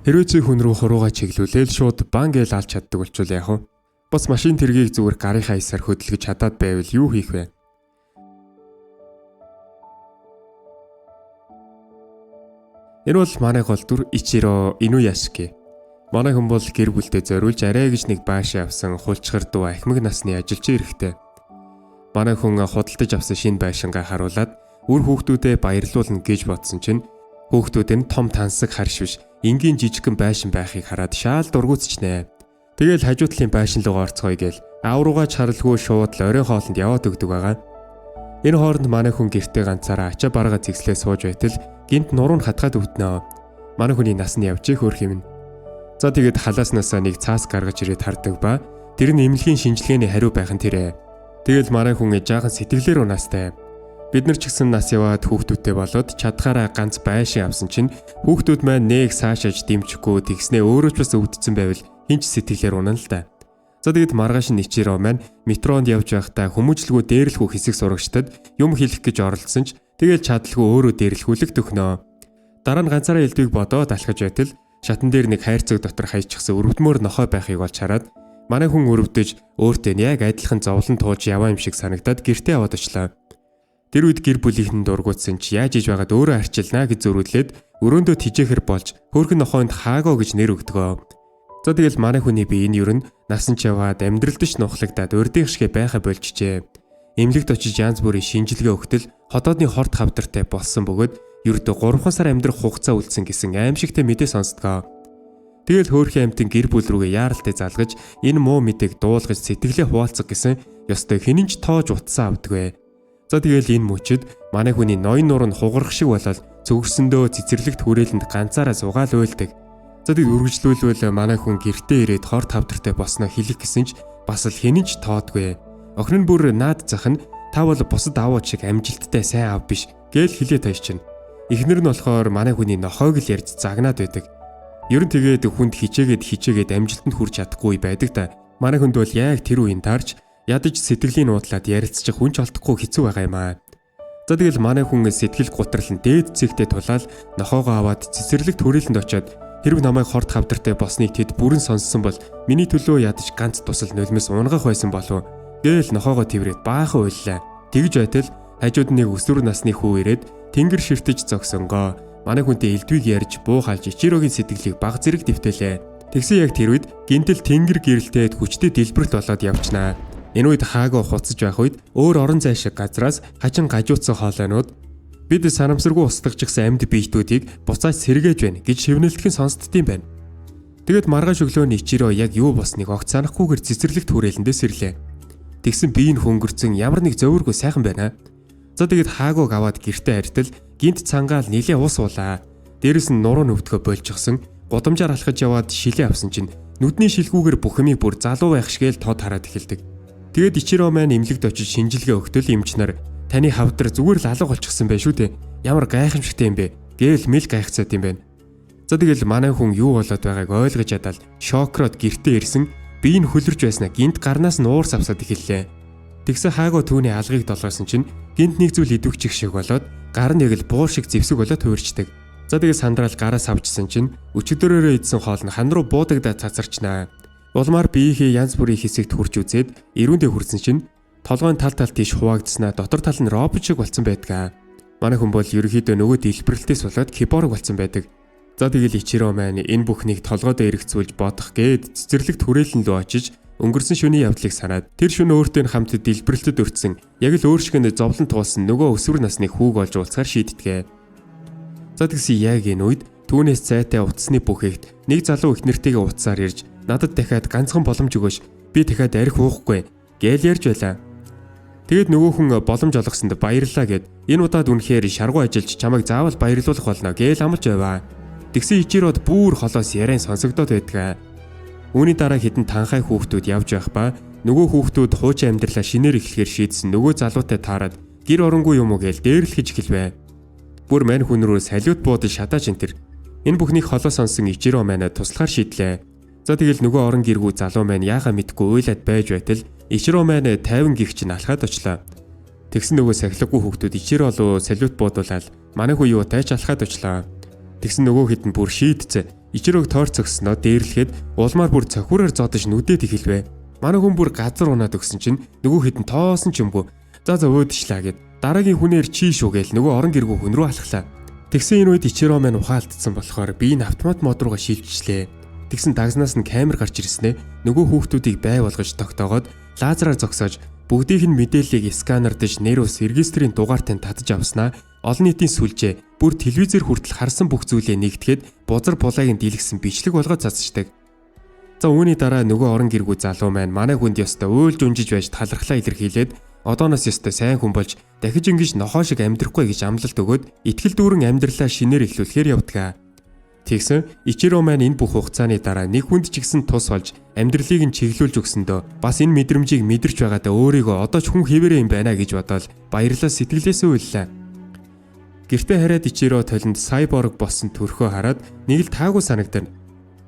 Хэрвээ чи хүн рүү хуруугаа чиглүүлээл шууд бан гээл алж чаддаг болчвол яах вэ? Бас машин тэргийг зүгээр гарынхаа хисаар хөдөлгөж чадаад байвал юу хийх вэ? Энэ бол манай гол дүр Ичиро Инуяшики. Манай хүн бол гэр бүлдээ зориулж арай гэж нэг баашаа авсан хулчгар дуу ахмаг насны ажилчин эрэхтэй. Манай хүн худалдаж авсан шинэ байшингаа харуулад үр хүүхдүүдэд баярлуулна гэж бодсон чинь хүүхдүүд нь том тансаг харш биш энгийн жижигхэн байшин байхыг хараад шаал дургуутчнэ. Тэгэл хажуу талын байшин руу орцгоё гээл авруугаа чаралгүй шууд л оройн хоолнд яваад өгдөг байгаа. Энэ хооронд манай хүн гэртээ ганцаараа ачаа баргаа зэгслээ сууж байтал гинт нуруу нь хатгаад өвднөө. Манай хүний нас нь явж хөөх юм. За тэгээд халааснасаа нэг цаас гаргаж ирээд хардаг ба тэр нь эмнэлгийн шинжилгээний хариу байх нь тэрэ. Тэгэл манай хүн жаахан сэтгэлээр унаастай. Бид нар ч гэсэн нас яваад хүүхдүүдтэй болоод чадхаараа ганц байшин авсан чинь хүүхдүүд маань нэг саашааж дэмжихгүй тэгснээ өөрөө ч бас өвдсөн байвал хинч сэтгэлээр унана л да. За тэгэд маргааш нь Ичиро маань метронд явж байхдаа хүмүүжлгүй дээрлэхүү хэсэг сурагчдад юм хэлэх гэж оролдсон ч тэгэл чадалгүй өөрөө дээрлэхүүлэг төхнөө. Дараа нь ганцаараа элдвийг бодоод алхаж байтал шатан дээр нэг хайрцаг дотор хайчихсан өрөвдмөр нохой байхыг олж хараад манай хүн өрөвдөж өөртөө яг адилхан зовлон тууж яваа юм шиг санагдаад гэртээ аваад очлоо. Тэр үед гэр бүлийнхэн дургуутсан ч яаж иж байгаад өөрөө арчилнаа гэж зөрүүлээд өрөөндөө тижээхэр болж хөөрхөн нохойнд хаагаа гэж нэр өгдөгөө. За тэгэл манай хүний бие нь ер нь насан ч яваад амьдралдч нухлагдаад урдийнх шигэ байха болжжээ. Эмнэлэгт очиж янз бүрийн шинжилгээ өгтөл хотоодны хорт хавдартай болсон бөгөөд ердөө 3 сар амьдрах хугацаа үлдсэн гэсэн аимшигтай мэдээ сонсдгоо. Тэгэл хөөрхөн амтын гэр бүл рүүгээ яаралтай залгаж энэ муу мэдээг дуулгаж сэтгэлээ хуваалцах гэсэн ёстой хинэнч тоож утсан авдагвэ. За тэгэл энэ мөчөд манай хүний ноён нуур нь хугарах шиг болоод зүгэрсэндөө цэцэрлэгт хүрээлэнд ганцаараа зугаал уйлдаг. За тэг үргэлжлүүлвэл манай хүн гэртээ ирээд хорт хавдартай босноо хэлэх гэсэн ч бас л хинэнч тоодгүй. Охин нь бүр наад зах нь та бол бусад аавууд шиг амжилттай сайн аав биш гээл хэлээ тайшчин. Эхнэр нь болохоор манай хүний нохойг л ярьж загнаад байдаг. Ер нь тэгээд хүнд хичээгээд амжилтанд хүрч чадахгүй байдаг та. Манай хүнд бол яг тэр үеийн таарч ядаж сэтгэлийн нуудлаад ярилцчих хүн ч олдохгүй хэцүү байгаа юм аа. За тэгэл манай хүн сэтгэл гутрал нь дээд зэгтээ тулаад нохоогоо аваад цэцэрлэгт хүрээлэнд очиод хэрв намайг хорт хавдартай босныг тэд бүрэн сонссон бол миний төлөө ядаж ганц тусал нулимс унгах байсан болов гээл нохоогоо тэрвэрэд баахан уйллаа. Тэгж байтал хажууд нэг өсвөр насны хүү ирээд тэнгэр ширтэж зогсонгоо. Манай хүнтэй элдвийг ярьж буухалж Ичирогийн сэтгэлийг баг зэрэг дэвтэлээ. Тэгсэн яг тэр үед гинтэл тэнгэр гэрэлтээд хүчтэй дэлбэрэлт болоод явчнаа. Энэ үед хаагаа хуцаж байх үед өөр орон зай шиг газраас хажин гажуудсан хоолойнууд бид санамсаргүй устгажчихсан амьд биетүүдийг буцааж сэргээж байна гэж шивнэлтхэн сонсдтiin байна. Тэгэд маргааш өглөө Ичиро яг юу босныг огт санахгүйгээр цэцэрлэгт хүрээлэндээ сэрлээ. Тэгсэн бие нь хөнгөрцөн ямар нэг зөөвргөө сайхан байна. За тэгэд хаагууг аваад гэртээ харьтал гинт цангаал нилээ уус уулаа. Дээрэс нь нуруу нүвдгөө болчихсон. Гудамжаар алхаж яваад шилээ авсан чинь нүдний шилгүүгээр бүх юмыг бүр залуу байх шигээл тод хараад эхэлдэг. Тэгэд Ичиро маань эмнэлэгт очиж шинжилгээ өгтөл эмч нар таны хавдар зүгээр л алга болчихсон байх шүү дээ. Ямар гайхамшигтай юм бэ? Гээл мэл гайхацаад юм байна. За тэгэл манай хүн юу болоод байгааг ойлгож ядаад шокроод гэртээ ирсэн. Бие нь хөлөрж байснаа гинт гарнаас нь уур савсаад эхэллээ. Тэгсэн хаагуу түүний алгыг долгоосон чинь гинт нэг зүйл идэвхчих шиг болоод гар нь яг л буур шиг зэвсэг болоод хуурчдаг. За тэгээ сандраал гараас авчсан чинь өчигдөрөөрөө идсэн хоол нь хан руу буудагдаад цацарчнаа. Улмаар биеийнхээ янз бүрийн хэсэгт хурж үзээд ирүүндээ хүрсэн чинь толгойн тал тийш хуваагдсанаа дотор тал нь робот шиг болсон байдаг. Манай хүн бол ерөөхдөө нөгөө дэлбэрэлтээс болоод киборг болсон байдаг. За тэгэл Ичиро маань энэ бүхнийг толгойдоо эргэцүүлж бодох гээд цэцэрлэгт хүрээлэн лөө очиж өнгөрсөн шөнийн явдлыг санаад тэр шөнө өөртөө хамт дэлбэрэлтэд өртсөн яг л өөр шиг нь зовлон туулсан нөгөө өсвөр насны хүүг олж уулзахаар шийдтгээ. За тэгсэн яг энэ үед түүнээс зайтай утасны бүхээгт нэг залуу их нэртэйгээ утсаар ирж надад дахиад ганцхан боломж өгөөш би дахиад арх уухгүй гээл ярьж байлаа. Тэгэд нөгөө хүн боломж олгосонд баярлалаа гэд энэ удаад үнэхээр шаргуу ажиллаж чамайг заавал баярлуулах болно гээл амлаж байваа. Тэгсэн Ичирод бүр холоос яриан сонсогдоод байдаг. Үүний дараа хэдэн танхай хүүхдүүд явж байх ба нөгөө хүүхдүүд хуучин амьдралаа шинээр эхлэхээр шийдсэн нөгөө залуутай таарад гэр оронгүй юм уу гээл дээрлэхэж эхэлвэ. Бүр мань хүн рүү салют буудаж шатааж энэ тэр. Энэ бүхнийг холоо сонсон Ичиро маань туслахаар шийдлээ. За тэгэл нөгөө орон гэргүй залуу маань яахаа мэдгүй уйлаад байж байтал Ичиро маань 50 гихч нь алхаад очлоо. Тэгсэн нөгөө сахилгагүй хүүхдүүд Ичиро руу салют буудуулаад манай хүү юу тайч алхаад очлоо. Тэгсэн нөгөө хэд нь бүр шийдцээ. Ичирог тойр цогсноо дээрлэхэд улмаар бүр цохиураар зодож нүдэд ихэлвэ. Манай хүн бүр газар унаад өгсөн чинь нөгөө хэд нь тоосон ч юмгүй. За өөдчлаа гэд дараагийн хүнээр чийш үгээл нөгөө орон гэргүй хүн рүү алхлаа. Тэгсэн энэ үед Ичиро маань ухаалтсан болохоор би энэ автомат мод руугаа шилжчихлээ. Тэгсэн дагнаас нь камер гарч ирснээр нөгөө хүүхдүүдийг бай болгож тогтоогоод лазераар зогсоож бүгдийнх нь мэдээллийг сканердэж нэрус регистрийн дугаартаа татаж авснаа олон нийтийн сүлжээ бүр телевизээр хүртэл харсан бүх зүйлээ нэгтгэхэд бузар булааг нь дийлгсэн бичлэг болгоод цацждаг. За үүний дараа нөгөө орон гэргүй залуу маань манай хүнд ёстой уйлж унжиж байж талархлаа илэрхийлээд одооноос ёстой сайн хүн болж дахиж ингэж нохоо шиг амьдрахгүй гэж амлалт өгөөд итгэл дүүрэн амьдралаа шинээр эхлүүлэхээр явдгаа. Тэгсэн Ичиро маань энэ бүх хугацааны дараа нэг хүнд ч ихсэн тус болж амьдралыг нь чиглүүлж өгсөндөө бас энэ мэдрэмжийг мэдэрч байгаадаа өөрийгөө одоо ч хүн хэвээрээ юм байна гэж бодоод баярлалаа сэтгэлээсээ уйллаа. Гэртээ хараад Ичиро толинд сайборг болсон төрхөө хараад нэг л таагүй санагдана.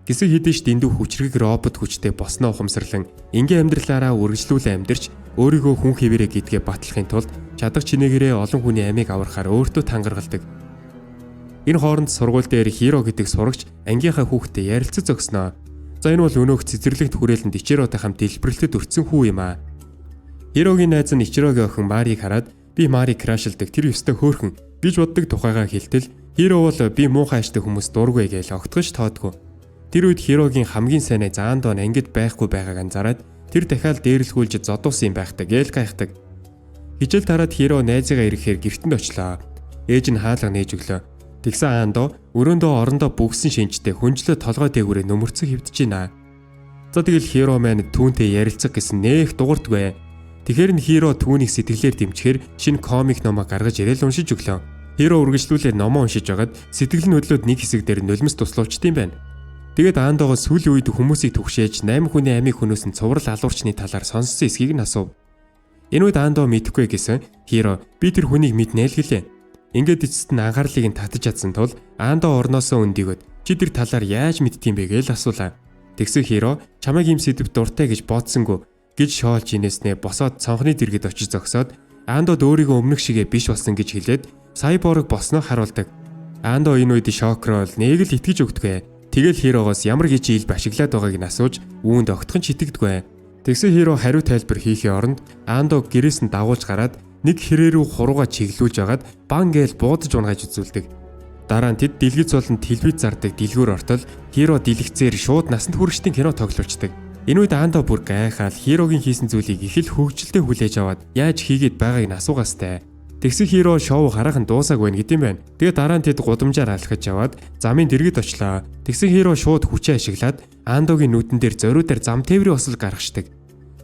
Гисэг хідэж дэндүү хүчрэг робот хүчтэй босноо ухамсарлан энгийн амьдралаараа үргэлжлүүлэн амьдарч өөрийгөө хүн хэвээрээ гэдгээ батлахын тулд чадах чинээгээрээ олон хүний амийг аврахаар өөртөө тангаргалдаг. Энэ хооронд сургууль дээр Хиро гэдэг сурагч ангийнхаа хүүхдэд ярилцаж зогсноо. За энэ бол өнөөх цэцэрлэгт хүрээлэнд Ичиротой хамт дэлбэрэлтэд өртсөн хүү юм аа. Хирогийн найз нь Ичирогийн охин Марийг хараад би Марийг крашилдаг тэр ёстой хөөрхөн гэж боддог тухайгаа хэлтэл Хиро бол би муухай аштай хүмүүс дургүй гэж огтгож тоодгүй. Тэр үед Хирогийн хамгийн сайн заан доон ангид байхгүй байгааг анзаараад тэр дахиад дээрлгүүлж зодуусан юм байхдаг гээл гайхдаг. Хижээл тараад Хиро найзыгаа ирэхээр гэртэнд очлоо. Ээж нь хаалга нээж өглөө. Тэгсэн аандоо өрөөндөө орондоо бүгсэн шинжтэй хүнжлөө толгой дээгүүрээ нөмөрцөг хөвдөж байна. За тэгэл Хиро маань түүнтэй ярилцах гэсэн нээх дуурдгүй. Тэгэхээр нь Хиро түүнийг сэтгэлээр дэмжихээр шинэ комик номоо гаргаж ирээл уншиж өглөө. Хиро үргэлжлүүлээд номоо уншиж байгаад сэтгэл нь хөдлөөд нэг хэсэг дээр нулимс туслуулчдсан байна. Тэгээд аандоогоо сүүлийн үед хүмүүсийг түгшээж 8 хүний амийг хөнөөсөн цуврал алуурчны талаар сонссон эсхийг нь асуув. Энэ үед аандоо мэдэхгүй гэсэн Хиро би тэр хүнийг мэднэ л гэлээ. Ингээд эцэст нь анхаарлыг нь татаж чадсан тул аандоо орноосоо өндөгөөд чи тэр талаар яаж мэдтiin бэ гэж асуулаа. Тэгсэн Хиро чамайг ийм сэдв дуртай гэж бодсонгүй гэж шоолж инээснээ босоод цонхны дэргэд очиж зогсоод аандоод өөрийгөө өмнөх шигээ биш болсон гэж хэлээд сайборг босноо харуулдаг. Аандоо энэ үед шокрол нэг л итгэж өгдөггүй. Тэгэл Хирогоос ямар гэж ил башиглаад байгааг нь асууж үүнд огтхон читэгдэггүй. Тэгсэн Хиро хариу тайлбар хийхийн оронд аандоо гэрээс нь дагуулж гараад нэг хэрэг рүү хурууга чиглүүлж агаад бан гээл буудаж унгааж үзүүлдэг. Дараа нь тэд дэлгэц болон телевиз зардаг дэлгүүр ортол Хиро дэлгэцээр шууд насанд хүрэгчдийн кино тоглуулцдаг. Энэ үед аандоо бүр гайхаад Хирогийн хийсэн зүйлийг их л хөвгчлөлтэй хүлээж аваад яаж хийгээд байгааг нь асуугаастай. Тэгсэн Хиро шоу хараахан дуусааг байна гэдэм байна. Тэгээ дараа нь тэд гудамжаар алхаж яваад замын дэргэд очлоо. Тэгсэн Хиро шууд хүчээ ашиглаад аандоогийн нүдэн дээр зориудаар зам тээврийн осол гаргашдаг.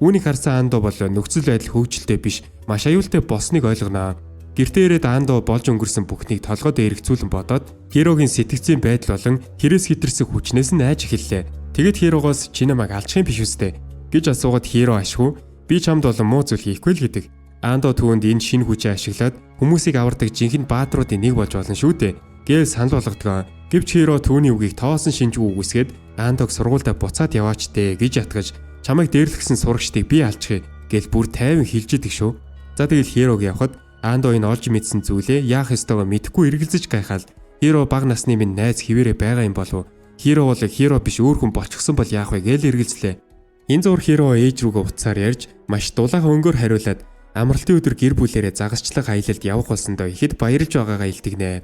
Үүнийг харсан аандоо бол нөхцөл байдал хөвгчлөлтэй биш маш аюултай болсныг ойлгоноо. Гэртээ ирээд аандоо болж өнгөрсөн бүхнийг толгойд эргэцүүлэн бодоод Хирогийн сэтгцийн байдал болон хэрэгс хитэрсэн хүчнээс нь айж эхэллээ. Тэгэд Хирогоос чи намайг алчих юм биш үстэй гэж асуугаад Хиро ашгүй би чамд болон муу зүйл хийхгүй л гэдэг. Аандоо түүнд энэ шинэ хүчээ ашиглаад хүмүүсийг авардаг жинхэнэ баатруудын нэг болж болно шүү дээ гэж санал болгодгоо. Гэвч Хиро түүний үгийг тоосон шинжгүй үгүйсгээд аандоог сургуультай буцаад яваач дээ гэж ятгаж чамайг дээрлэхсэн сурагчдыг би алчихъя гэж бүр тайван хэлж идэг шүү. За тэгэл Хирог явхад аандоо энэ олж мэдсэн зүйлээ яах ёстойгоо мэдэхгүй эргэлзэж гайхаад Хиро бага насны минь найз хിവэрэ байгаа юм болов. Хиро бол Хиро биш өөр хүн болчихсон бол яах вэ гэж эргэлзлээ. Энэ зур Хиро ээж рүүгээ уцаар ярьж маш дулаахан өнгөөр хариулаад амралтын өдөр гэр бүлээрээ загасчлаг аялалд явах болсондоо ихэд баярлж байгаагаа илтгэнэ.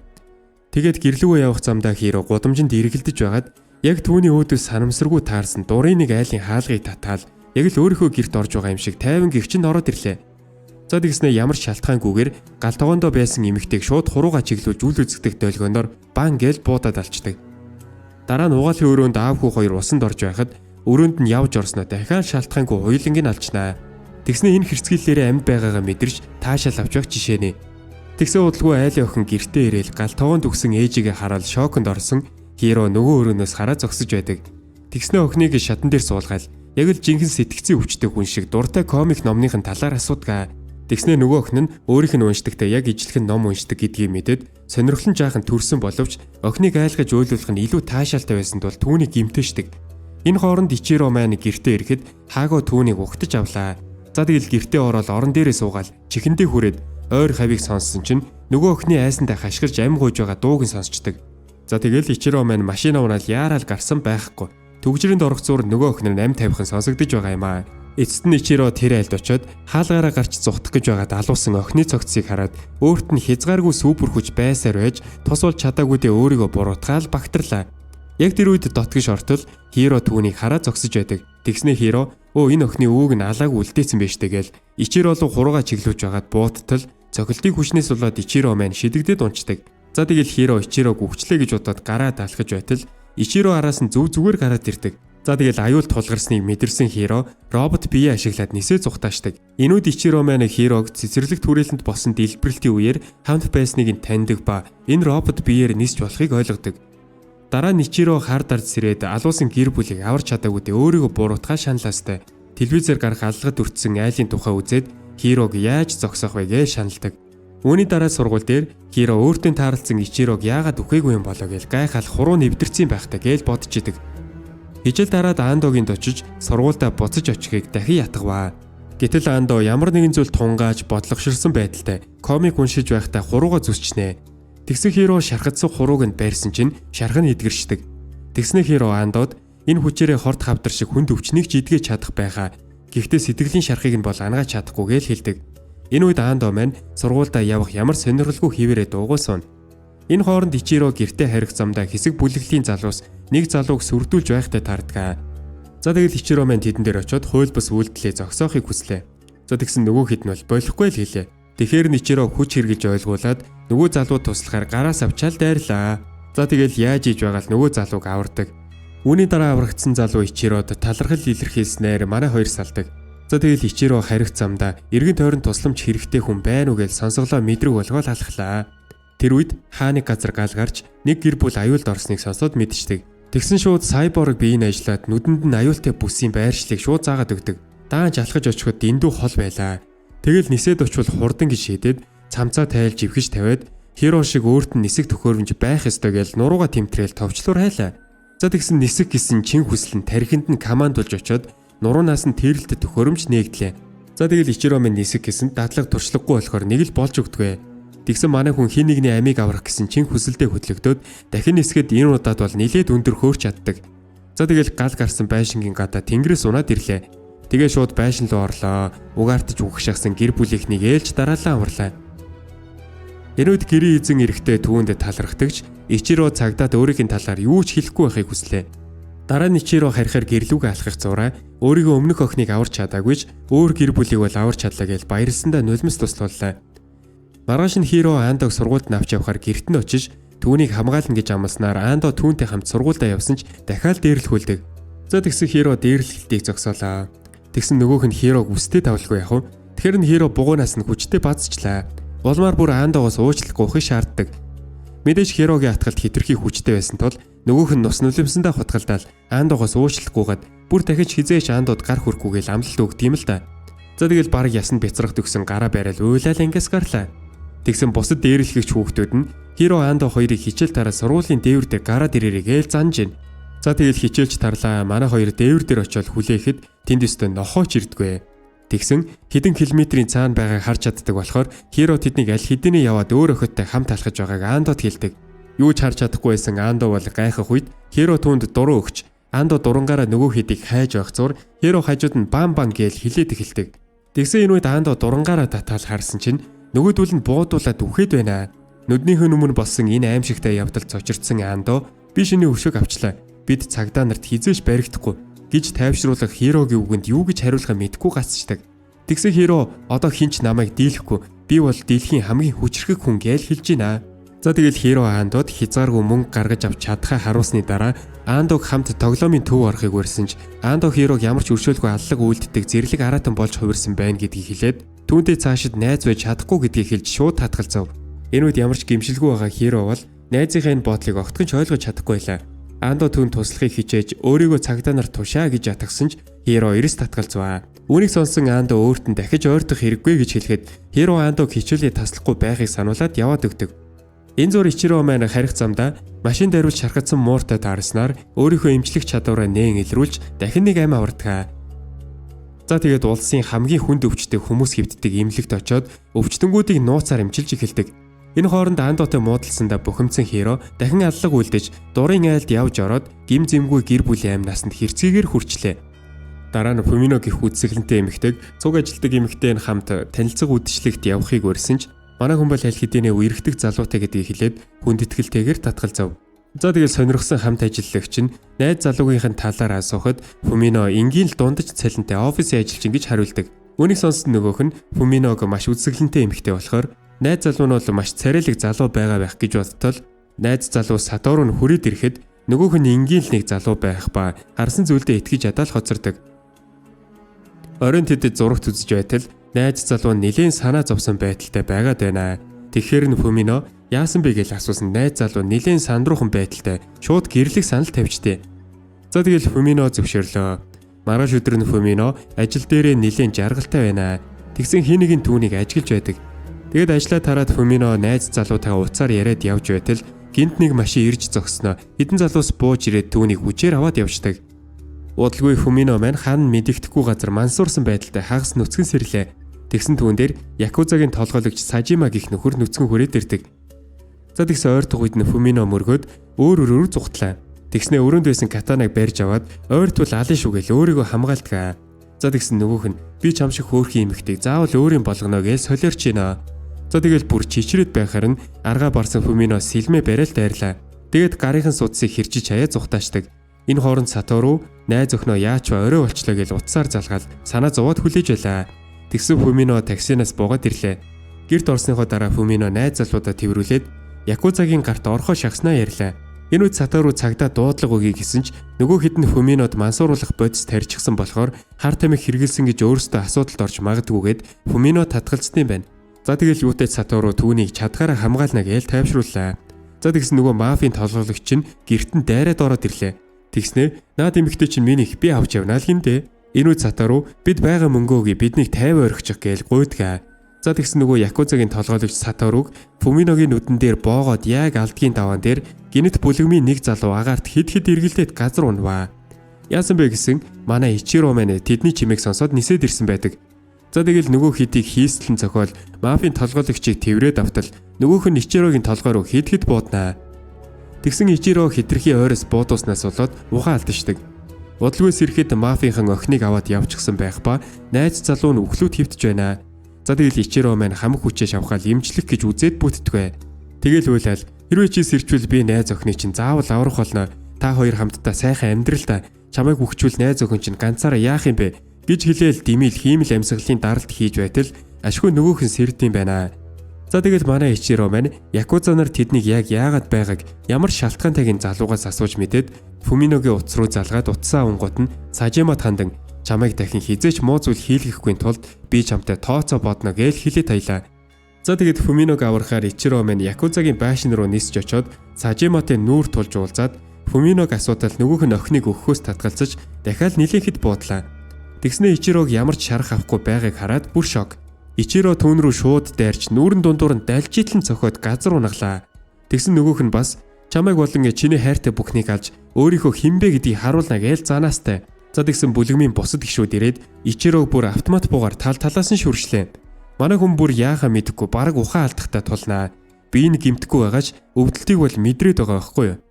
Тэгээд гэрлүүгөө явах замдаа Хиро гудамжинд эргэлдэж байгаад яг түүний өөдөөс санамсаргүй таарсан дурын нэг айлын хаалгыг татаал яг л өөрийнхөө гэрт орж байгаа юм шиг тайван гэрчинд ороод ирлээ. За тэгснэ ямар ч шалтгаангүйгээр гал тогоондоо байсан эмэгтэйг шууд хурууга чиглүүлж үл үзэгдэх долгионоор бан гээл буудаад алчдаг. Дараа нь угаалын өрөөнд аав хүү хоёр усанд орж байхад өрөөнд нь явж орсноо дахиад шалтгаангүй хуйлангийн алчнаа. Тэгснэ энэ хэрцгийллээрээ амьд байгаагаа мэдэрч таашаал авч явах жишээ нэ. Тэгсэн удалгүй айлын охин гэртээ ирээл гал тогоонд өгсөн ээжигээ хараад шоконд орсон. Хиро нөгөө өрөөнөөс хараа зогсож байдаг. Тэгснэ охиныг шатан дээр суулгаал яг л жинхэнэ сэтгцийн өвчтэй хүн шиг дуртай комик номныхын талаар асуудгаа. Тэгснэ нөгөө охин нь өөрийнх нь уншдагтай яг ижилхэн ном уншдаг гэдгийг мэдээд сонирхол нь жаахан төрсөн боловч охиныг айлгаж ойлуулах нь илүү таашаалтай байсан тул түүнийг гимтэшдэг. Энэ хооронд Ичиро маань гэртээ ирэхэд хаагаа түүнийг угтаж авлаа. За тэгэл гэртээ ороод орон дээрээ суугаад чихэндээ хүрээд ойр хавийг сонссон чинь нөгөө охины айсантай хашгирж ам гуйж байгаа дууг нь сонсчдаг. За тэгэл Ичиро маань машина унаал яарал гарсан байхгүй. Түгжирэнд орох зуур нөгөө охин нь ам тавьхан сонсогдож байгаа юм аа. Эцэст нь Ичиро тэр айлд очоод хаалгаараа гарч зугтах гэж байгаа далуусан охины цогцыг хараад өөрт нь хязгааргүй супер хүч байсаар байж тус бол чадаагүй дэ өөрийгөө буруутгаал багтарлаа. Яг тэр үед дотгош ортол Хиро түүнийг хараад зогсож байдаг. Тэгснэ Хиро энэ охины өвөг нь алаагүй үлдээсэн байж тэгээл Ичиро руу хурууга чиглүүлж байгаад бууттал цохилтын хүчнээс болоод Ичиро маань шидэгдэд унцдаг. За тэгэл Хиро Ичирог үхчлээ гэж бодоод гараа даалгаж байтал Ичиро араас нь зүг зүгээр гараад ирдэг. За тэгэл аюул тулгарсныг мэдэрсэн Хиро робот бие ашиглаад нисээ зүхтаашдаг. Энэ үед Ичиро маань Хирог цэцэрлэг түрээлэнд босон дэлбэрэлтийн үеэр хамт байсныг нь таньдаг ба энэ робот биеэр нисч болохыг ойлгодог. Дараа нь Ичиро хар дард сэрээд алуусан гэр бүлийг аварч чадаагүй дэ өөрийгөө буруутгаа шаналаастай. Телевизээр гарах алгад өртсөн айлын тухай үзээд Хирог яаж зогсох вэ гэж шаналдаг. Үүний дараа сургууль дээр Хиро өөртөө таарлцсан Ичирог яагаад үхээгүй юм болоо гэж гайхал хуруу нэвдэрсэн байхтай гэж бодож идэг. Хижил дараад Андогийн очиж сургуультай буцаж очихыг дахин ятгаваа. Гэтэл Андо ямар нэгэн зүйл тунгааж бодлогоширсан байдалтай комик уншиж байхдаа хурууга зүсчнэ. Тэгсэн Хиро шархацсан хурууг нь байрсан чинь шарх нь эдгэрчдэг. Тэгснэ Хиро Андод энэ хүчээрээ хорт хавдар шиг хүнд өвчнийг жидгэж чадах байхаа. Гэхдээ сэтгэлийн шархыг нь бол ангааж чадахгүй гэж хэлдэг. Энэ үед Андо маань сургуультай явах ямар сонирхолгүй хിവэрээ дуугуулсан. Энэ хооронд Ичиро гэртээ харих замдаа хэсэг бүлэглэлийн залуус нэг залууг сүрдүүлж байхтай таардаг. За тэгэл Ичиро маань тэдэн дээр очиод хуйлбас үйлдэлээ зогсоохыг хүслээ. За тэгсэн нөгөө хэд нь бол болохгүй л хэлээ. Тэгэхээр Ичиро хүч хэрглэж ойлгуулад нөгөө залуу туслахаар гараас авчаал дайрлаа. За тэгэл яаж ийж байгаа л нөгөө залууг авардаг. Үүний дараа аврагдсан залуу Ичирод талархал илэрхийлснээр манай хоёр салдаг. За тэгэл Ичиро харих замдаа эргэн тойрон тусламж хэрэгтэй хүн байна уу гэж сонсголоо мэдрэг болгоод алхлаа. Тэр үед хааны газар гал гарч нэг гэр бүл аюулд орсныг сонсоод мэдчихдэг. Тэгсэн шууд сайборг биеийг ажиллаад нүдэнд нь аюултай бүсийн байршлыг шууд заагаад өгдөг. Даанч алхаж очиход дэндүү хол байлаа. Тэгэл нисээд очвол хурдан гэж шийдээд цамцаа тайлж ивгэж тавиад Хиро шиг өөрт нь нисэх төхөөрөмж байх ёстой гэж нурууга тэмтрээл товчлуур хайлаа. За тэгсэн нисэх гэсэн чин хүсэл нь тархинд нь командулж очиод нуруунаас нь тэрэлтэд төхөөрөмж нээгдлээ. За тэгэл Ичиро минь нисэх гэсэн дадлаг туршлагагүй болохоор нэг л болж өгдөгвэ. Тэгсэн манай хүн хин нэгний амийг аврах гэсэн чин хүсэлдээ хөдлөгдөөд дахин нисгэд энэ удаад бол нилээд өндөр хөөрч чаддаг. За тэгэл гал гарсан байшингийн гадаа тэнгэрээс унаад ирлээ. Тэгээ шууд байшин руу орлоо. Угаартаж үгэх шахсан гэр бүлийнхнийг ээлж дараалан аварлаа. Энэ үед гэрийн эзэн эрэхтэй түүнд талархдагч Ичиро цагдаад өөрийн талаар юу ч хэлэхгүй байхыг хүслээ. Дараа нь Ичиро харихаар гэрлүүгээ алхах зураа өөрийнхөө өмнөх охиныг аварч чадаагүйч өөр гэр бүлийг бол аварч чадлаа гэж баярлсандаа нулимс туслууллаа. Маргааш нь Хиро Андог сургуульд навч явахаар гэрт нь очиж түүнийг хамгаална гэж амласнаар Андо түүнтэй хамт сургуульдаа явсан ч дахиад дээрлэхүүлдэг. За тэгсэн Хиро дээрлэлтийг зогсоолаа. Тэгсэн нөгөөх нь Хирог үстэй тавлгүй яах вэ? Тэгэхээр нь Хиро бугуунаас нь хүчтэй базчлаа. Улмаар бүр Андогоос уучлалт гуйхыг шаарддаг. Мэдээж Хирогийн атгалт хитрхи хүчтэй байсан тул нөгөөх нь нус нулимсандаа хутгалдаал Андогоос уучлалт гуйгаад бүр дахиж хизээш Андод гар хүрхгүйгээл амлалт өгд юм л да. За тэгэл баг ясанд бяцрах төгсөн гараа барайл уйлал ангиас гарлаа. Тэгсэн бусад дээрлэгч хүүхдүүд нь Хиро Андо хоёрыг хичээл тараа сургуулийн дээвэр дээр гараад ирээрэй гэж занж гин. За тэгэл хичээлж тарлаа. Манай хоёр дээвэр дээр очиод хүлээхэд тэнд өстө нохооч ирдгвэ. Тэгсэн хэдэн километрийн цаана байгааг харж чаддаг болохоор Хиро тэднийг аль хэдийнэ яваад өөр охидтой хамт алхаж байгааг Андод хэлдэг. Юу ч харж чадахгүй байсан Андо бол гайхах үед Хиро түүнд дуруу өгч Андо дурангаараа нөгөө хэдийг хайж байх зур Хиро хажууд нь бам бам гээл хилээд эхэлдэг. Тэгсэн энэ үед Андо дурангаараа татаал харсан чинь нөгөөдөл нь буудуулаад үхээд байна. Нүднийхөө өмнө болсон энэ аимшигтай явдалд цочирдсан Андо би шиний өшөөг авчлаа. Бид цагдаа нарт хизээш баригдахгүй гэж тайвшруулах Хирогийн үгэнд юу гэж хариулахаа мэдэхгүй гацчдаг. Тэгсэн Хиро одоо хинч намайг дийлэхгүй. Би бол дэлхийн хамгийн хүчрхэг хүн гэж хэлж байна. За тэгэл Хиро Андод хязгааргүй мөнгө гаргаж авч чадхаа харуулсны дараа Андог хамт тоглоомын төв орохыг урьсан ч Андо Хирог ямар ч өршөөлгүй аллаг үйлддэг зэрлэг аратан болж хувирсан байна гэдгийг хэлээд түүнтэй цаашид найз байж чадахгүй гэдгийг хэлж шууд татгалзав. Энэ үед ямар ч гэмшилгүй байгаа Хиро бол найзынхаа энэ бодлыг огтхон ч ойлгож чадахгүй байлаа. Андо түүнд туслахыг хичээж өөрийгөө цагдаа нарт тушаа гэж ятгсан ч Хиро эрс татгалзваа. Үүнийг сонсон Андо өөрт нь дахиж ойртох хэрэггүй гэж хэлэхэд Хиро Андог хичээлээ таслахгүй байхыг сануулад яваад өгдөг. Энэ зур Ичиро маань харих замдаа машин дариулж шархацсан мууртай таарснаар өөрийнхөө эмчлэх чадвараа нээн илрүүлж дахин нэг ам авардгаа. За тэгээд улсын хамгийн хүнд өвчтөй хүмүүс хэвддэг эмнэлэгт очоод өвчтөнгүүдийг нууцаар эмчилж эхэлдэг. Энэ хооронд Андотой муудалсандаа бухимдсан Хиро дахин аллаг үлдэж дурын айлд явж ороод гим зэмгүй гэр бүлийн амь насанд хэрцгийгээр хүрчлээ. Дараа нь Фумино гэх үзэсгэлэнтэй эмэгтэйг цуг ажилтдаг эмэгтэйн хамт танилцаг үдшилтэд явахыг урьсан ч манай хүн бол аль хэдийнэ үерхдэг залуутай гэдгийг хэлээд хүндэтгэлтэйгээр татгалзав. За тэгээд сонирхсан хамт ажиллагч нь найз залуугийнх нь талаар асуухад Фумино энгийн л дундаж цалинтай офисын ажилчин гэж хариулдаг. Үүнийг сонссон нөгөөх нь Фуминог маш үзэсгэлэнтэй эмэгтэй болохоор найз залуу нь бол маш царайлаг залуу байгаа байх гэж бодтол найз залуу Сатору нь хүрээд ирэхэд нөгөөх нь энгийн л нэг залуу байх ба харсан зүйлдээ итгэж ядаал хоцордог. Оройн тэдэд зурагт үзэж байтал найз залуу нь нэлээд санаа зовсон байдалтай байгаад байна. Тэгэхээр нь Фумино яасан бэ гэж асуусан найз залуу нэлээд сандруухан байдалтай шууд гэрлэх санал тавьжтэй. За тэгэл Фумино зөвшөөрлөө. Маргааш өдөр нь Фумино ажил дээрээ нэлээд жаргалтай байна. Тэгсэн хин нэгэн түүнийг ажиглаж байдаг. Тэгэд ажлаа тараад Фумино найз залуутайгаа уцаар яриад явж байтал гинт нэг машин ирж зогсноо. Хэдэн залуус бууж ирээд түүнийг хүчээр аваад явждаг. Удалгүй Фумино маань хаан мэдэгдэхгүй газар мансуурсан байдалтай хагас нүцгэн сэрлээ. Тэгсэн түүн дээр Якузагийн толгойлогч Сажима гих нөхөр нүцгэн хүрээд ирдэг. За тэгсэн ойртох үед нь Фумино мөргөөд өөр зүгтлаа. Тэгснээ өрөөнд байсан катанаг барьж аваад ойртвол алын шүгээл өөрийгөө хамгаалдаг. За тэгсэн нөгөөх нь би чам шиг хөөрхөн эмэгтэйг заавал өөрийн болгоно гэж солиорч байна. За тэгэл бүр чичрээд байхаар нь аргаа барсан Фумино сэлмээ барайл дайрлаа. Тэгээд гарынхан судсыг хэрчиж хаяа зүхтаачдаг. Энэ хооронд Сатору найз өхнөө яач ба орой болчлоо гэж утсаар залгаал санаа зовоод хүлээж байлаа. Тэгсэн Фумино таксинаас буугаад ирлээ. Гэрт орсныхоо дараа Фумино найз залуудаа тэрврүүлээд Якузагийн гарт орхоо шагснаа ярьлаа. Энэ үед Сатору цагдаа дуудлага өгье гэсэн ч нөгөө хэд нь Фуминод мансууруулах бодис тарьчихсан болохоор хар тамхи хэрэгэлсэн гэж өөрөөсөө асуудалд орж магадгүйгээд Фумино татгалзсан юм байна. За тэгэл юутай Сатору түүнийг чадгаараа хамгаална гэж тайвшрууллаа. За тэгсэн нөгөө мафийн толгойлогч нь гертэн дайраад ороод ирлээ. Тэгснээ наад эмэгтэй чинь минийх би авч явнаа л гиндэ. Энэ үед Сатору бид байгаа мөнгөөг биднийг 50 орхичих гээл гуйдгаа. За тэгсэн нөгөө Якузагийн толгойлогч Саторуг Фуминогийн нүдэн дээр боогоод яг алдгийн даваан дээр гинэт бүлэгмийн нэг залуу агаарт хид эргэлдээд газар унваа. Яасан бэ гэсэн манай Ичиро маань тэдний чимээг сонсоод нисээд ирсэн байдаг. За тэгэл нөгөө хидийг хийстлэн зохиол мафийн толгойлогчийг тэврээд автал нөгөөх нь Ичирогийн толгой руу хид бууднаа. Тэгсэн Ичиро хитрхи ойроос буудууснаас болоод ухаан алдчихдаг. Удалгүйс ирэхэд мафийнхан охиныг аваад явчихсан байх ба найз залуу нь өглөөд хөвтөж байна. За тэгэл Ичиро маань хамаг хүчээ шавхаал имжлэх гэж үзээд бүтдэгвэ. Тэгэл уйлал хэрвээ чи сэрчвэл би найз охины чинь заавал аврах болно. Та хоёр хамтдаа сайхан амьдрал та. Чамайг өгчүүл найз охин чинь ганцаараа яах юм бэ гэж хэлээл димил хиймэл амьсгалын даралт хийж байтал ашгүй нөгөөх нь сэрдэм байна. За тэгэл манай Ичиро маань Якуза нар тэднийг яг яагаад байгааг ямар шалтгаантайг залуугаас асууж мэдээд Фуминогийн утас руу залгаад утсаа унгууд нь Сажимад хандан чамайг дахин хизээч муу зүйл хийлгэхгүй тулд би чамтай тооцоо бодно гэж хэлээд таялаа. За тэгэд Фуминог аврахаар Ичиро маань Якузагийн байшин руу нисж очоод Сажиматай нүүр тулж уулзаад Фуминог асуудал нөгөөх нь охиныг өгөхөөс татгалзаж дахиад нилээхэд буудлаа. Тэгснэ Ичирог ямар ч шарах авахгүй байгааг хараад бүр шок. Ичиро түүн рүү шууд дайрч нүүрэн дундуур нь далжитлан цохоод газар унаглаа. Тэгсэн нөгөөх нь бас чамайг болон чиний хайртай бүхнийг алж өөрийнхөө хинбэ гэдгийг харуулна гэж занаастай. За тэгсэн бүлэгмийн бусад гишүүд ирээд Ичирог бүр автомат буугаар талаас нь шүршлээ. Манай хүн бүр яахаа мэдэхгүй бараг ухаан алдахтаа тулнаа. Би энэ гимтэхгүй байгаач өвдөлтийг бол мэдрээд байгаа байхгүй юу?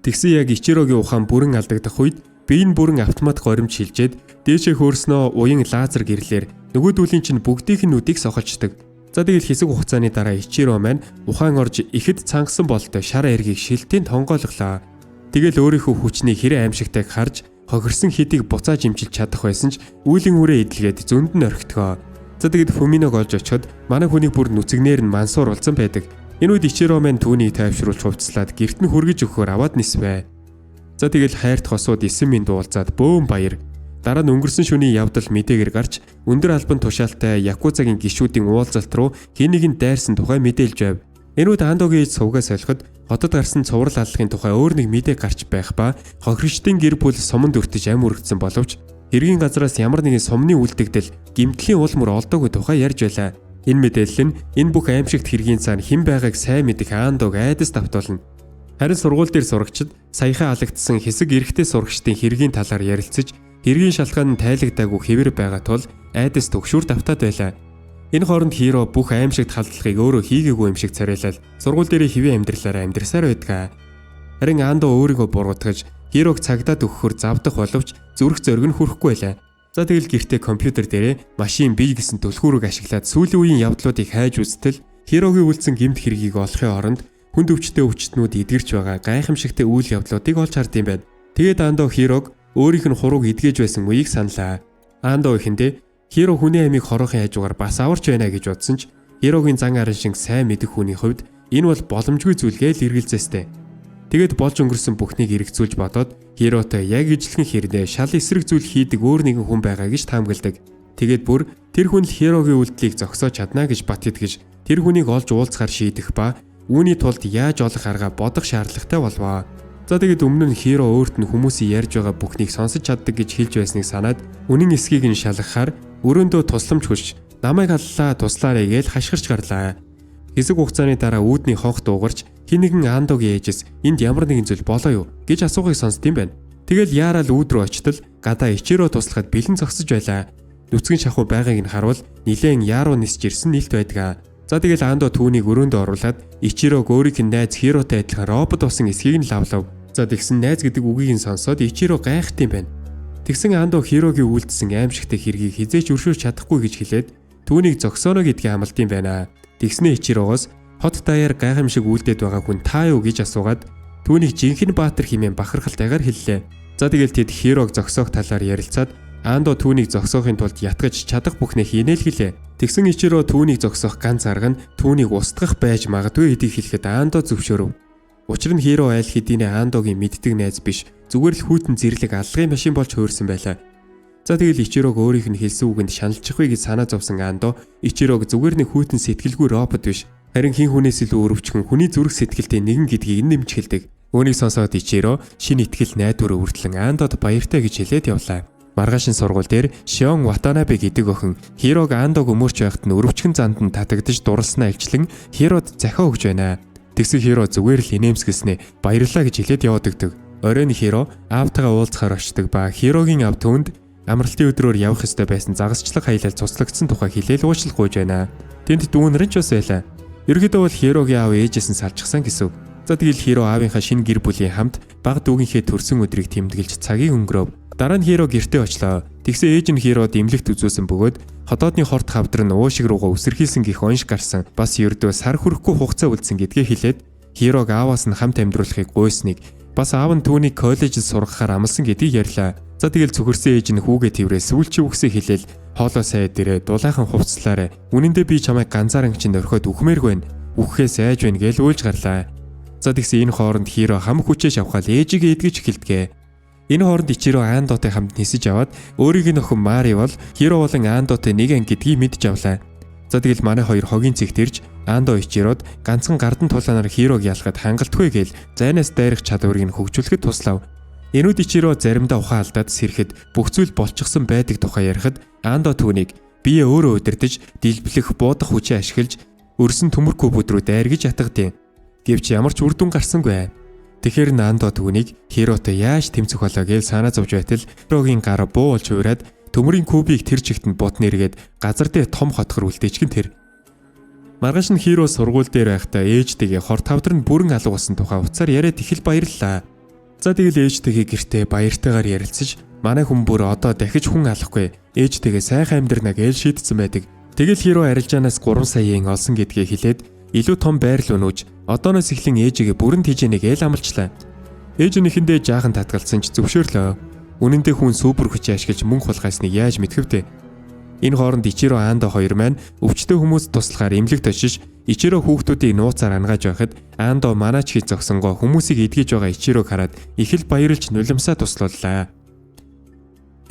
Тэгсэн яг Ичирогийн ухаан бүрэн алдагдах үед би энэ бүрэн автомат горимж шилжээд дээшээ хөөрснөө уян лазер гэрлэр нөгөөдүүлийн чинь бүгдийнх нь нүдийг сохолчдөг. За тэгэл хэсэг хугацааны дараа Ичиро маань ухаан орж ихэд цангасан болтой шар эргийг шилтийн тонгойлголоо. Тэгэл өөрийнхөө хүчний хэрэг аимшигтайг харж хохирсон хидийг буцааж имчилж чадах байсан ч үүлийн үрээ идэлгээд зөнд нь орхитгоо. За тэгэд Фуминог олж очиход манай хүний бүр нүцгнээр нь мансуур болсон байдаг. Энэ үед Ичиро маань түүнийг тайвшруулж хувцаслаад гэрт нь хүргэж өгөхөөр аваад нисвэ. За тэгэл хайрт хосууд 9 минут уулзаад бөөм баяр. Дараа нь өнгөрсөн шөнийн явдал мэдээгээр гарч өндөр албан тушаалтай Якузагийн гишүүдийн уулзалт руу хэнийг нь дайрсан тухай мэдээлж байв. Энэ үед Андогийн ээж сувгаас солиход хотод гарсан цуврал аллагын тухай өөр нэг мэдээ гарч байх ба хохирчдын гэр бүл суманд өртөж ам өргөцсөн боловч хэргийн газраас ямар нэгэн сумны үлдэгдэл гимтлийн уул мөр олдоогүй тухай ярьж байлаа. Энэ мэдээлэл нь энэ бүх аимшигт хэргийн цаана хэн байгааг сайн мэдэх Андог айдас давтуулна. Харин сургууль дээр сурагчид саяхан алагдсан хэсэг эрэгтэй сурагчдын хэргийн талаар ярилцаж Хэргийн шалтгаан нь тайлагдаагүй хэвээр байгаа тул айдас төгшүүр давтаад байлаа. Энэ хооронд Хиро бүх аимшигт халдлагыг өөрөө хийгээгүй юм шиг царайлал сургууль дээрээ хэвийн амьдралаараа амьдрсаар байдаг. Харин Андо өөрийгөө буруудгаж Хирог цагдаад өгөхөр завдах боловч зүрх зориг нь хүрэхгүй байлаа. За тэгэл гэртээ компьютер дээрээ машин бий гэсэн түлхүүрийг ашиглаад сүүлийн үеийн явдлуудыг хайж үзтэл Хирогийн үлдсэн гэмт хэргийг олохын оронд хүнд өвчтөе өвчтнүүд эдгэрч байгаа гайхамшигтай үйл явдлуудыг олж хард юм байна. Тэгээд Андо Хирог өөрийнх нь хурууг эдгэж байсан үеийг саналаа. Андо ихэндээ Хиро хүний амийг хорохын хажуугаар бас аварч байна гэж бодсон ч Хирогийн зан арын шиг сайн мэдэх хүний хувьд энэ бол боломжгүй зүйл гэж эргэлзээстэй. Тэгээд болж өнгөрсөн бүхнийг эргэцүүлж бодоод Хиротой яг ижилхэн хэрнээ шал эсрэг зүйл хийдэг өөр нэгэн хүн байгаа гэж таамагладаг. Тэгээд бүр тэр хүн л Хирогийн үйлдэлийг зогсоож чадна гэж бат итгэж тэр хүнийг олж уулзахаар шийдэх ба үүний тулд яаж олох арга бодох шаардлагатай болвоо. За тэгээд өмнө нь Хиро өөрт нь хүмүүсийн ярьж байгаа бүхнийг сонсож чаддаг гэж хэлж байсныг санаад үнэн эсхийг нь шалгахаар өрөөндөө тусламж хүсч намайг аллаа туслаарай гэж хашгирч гарлаа. Хэсэг хугацааны дараа үүдний хонх дуугарч хин нэгэн Андогийн ээжэс энд ямар нэгэн зүйл болоо юу гэж асуухыг сонсд юм байна. Тэгэл яарал үүд рүү очтол гадаа Ичиро туслахад бэлэн зогсож байлаа. Нүцгэн шахуу байгааг нь харуул нилээн яаруу нисж ирсэн нэлт байдаг. За тэгэл Андо түүнийг өрөөндөө оруулаад Ичирог өөрийнх нь найз Хиротой адилхан робот болсон эсхийг нь лавлав. За тэгсэн найз гэдэг үгийг нь сонсоод Ичиро гайхт юм байна. Тэгсэн Андо Хирогийн үйлдэлсэн аимшигтай хэргийг хизээч өршөөж чадахгүй гэж хэлээд түүнийг зогсооно гэдгийг амлад юм байна. Тэгснэ Ичирогоос хот даяар гайхамшиг үйлдээд байгаа хүн та юу гэж асуугаад түүнийг жинхэнэ баатар хэмээн бахархалтайгаар хэллээ. За тэгэл тэд Хирог зогсоох талаар ярилцаад Андо түүнийг зогсоохын тулд ятгаж чадах бүхнээ хийнэ л гэлээ. Тэгсэн Ичиро түүнийг зогсоох ганц арга нь түүнийг устгах байж магадгүй гэдгийг хэлэхэд Андо зөвшөөрөв. Учир нь Хиро айл хэдийнэ Андогийн мэддэг найз биш зүгээр л хүйтэн зэрлэг аллагын машин болж хуурсан байлаа. За тэгэл Ичирог өөрийнх нь хэлсэн үгэнд шаналчих вэ гэж санаа зовсон Андо Ичирог зүгээр нэг хүйтэн сэтгэлгүй робот биш харин хин хүнээс илүү өрөвчгөн хүний зүрх сэтгэлтэй нэгэн гэдгийг нэмж хэлдэг. Үүнийг сонсоод Ичиро шинэ итгэл найдвар өвөртлөн Андод баяртай гэж хэлээд явлаа. Маргаашин сургууль дээр Шион Ватанабе гэдэг охин Хирог Андог өмөрч байхад нь өрөвчгөн занд нь татагдж дурлснаа илчлэн Хирод захиа өгч байна. Тэгсэн Хиро зүгээр л инээмсэглэснэ баярлаа гэж хэлээд яваад өгдөг. Оройн Хиро аавтайгаа уулзахаар очдог ба Хирогийн аав түүнд амралтын өдрөөр явах ёстой байсан загасчлаг хаялал цуслагдсан тухай хэлээл уучлах гуйж байна. Тэнд дүүнэр нь ч бас байлаа. Ерөнхийдөө бол Хирогийн аав ээжээс нь салчихсан гэсэн. За тэгэл Хиро аавынхаа шинэ гэр бүлийн хамт баг дүүгийнхээ төрсөн өдрийг тэмдэглэж цагийг өнгөрөөв. Дараа нь Хиро гэртээ очлоо. Тэгсэн ээж нь Хирод эмнэлэгт үзүүлсэн бөгөөд хотоодны хорт хавдар нь уушиг руугаа үсэрхийлсэн гих онш гарсан. Бас ердөө сар хүрэхгүй хугацаа үлдсэн гэдгээ хэлээд Хирог ааваас нь хамт амьдруулахыг гуйсныг бас аав нь түүнийг коллежид сургахаар амласан гэдгийг ярьлаа. За тэгэл цөхөрсөн ээж нь хүүгээ тэрвээ сүүлчийн үгсээ хэлээл хоолоо сайд дээрээ дулаахан хувцлаарэ. Үнэндээ би чамайг ганцаараа чинь орхиод үхмээргүй байна. Үхэхээс айж байна гэж уйлж гарлаа. За тэгсэн энэ хооронд Хиро хам хүчээ шавхаал ээжигээ эдгэж эхэлдэг. Энэ хооронд Ичиро Андотой хамт нисэж аваад өөрийн охин Мари бол Хиро болон Андотой нэг анги гэдгийг мэдж авлаа. За тэгэл манай хоёр хогийн цэгт ирж Андо Ичирод ганцхан гардан тулаанаар Хирог ялахад хангалтгүй гээл зайнаас дайрах чадварыг нь хөгжүүлэхэд туслав. Энүүд Ичиро заримдаа ухаан алдаад сэрхэд бүх зүйл болчихсон байдаг тухай ярихад Андо түүнийг бие өөрөө удирдах, дэлбэлэх, буудах хүчээ ашиглаж өрсөн төмөр кубүүд рүү дайргиж ятгадیں۔ Гэвч ямар ч үр дүн гарсангүй. Тэгэхээр Андо түүнийг Хиротой яаж тэмцэх болоо гэж санаа зовж байтал Хирогийн гар буу болж хуураад төмөрийн кубыг тэр чигт нь бут нэргээд газар дээр том хотгор үлдээчихэн тэр. Маргааш нь Хиро сургууль дээр байхдаа ээжтэйгээ хор тавдар нь бүрэн алгуулсан тухай уцаар яриад их л баярлалаа. За тэгэл ээжтэйгээ гэртээ баяртайгаар ярилцаж манай хүн бүр одоо дахиж хүн алахгүй ээжтэйгээ сайхан амьдрна гэж шийдсэн байдаг. Тэгэл Хиро арилжаанаас 3 саяын олсон гэдгээ хэлээд илүү том байрал өнөөж одооноос эхлэн ээжигээ бүрэн тижээнэг эл амлчлаа. Ээж нь ихэндээ жаахан татгалцсан ч зөвшөөрлөө. Үнэндээ хүн супер хүчээ ашиглаж мөнгө хулгайсныг яаж мэдхэвтэй. Энэ хооронд Ичиро Андо хоёр маань өвчтөе хүмүүс туслахаар эмнэлэгт очиж Ичиро хүүхдүүдийг нууцаар ангааж байхад Андо манаач хийж зогсонгоо хүмүүсийг эдгэж байгаа Ичирог хараад их л баярлж нулимсаа туслууллаа.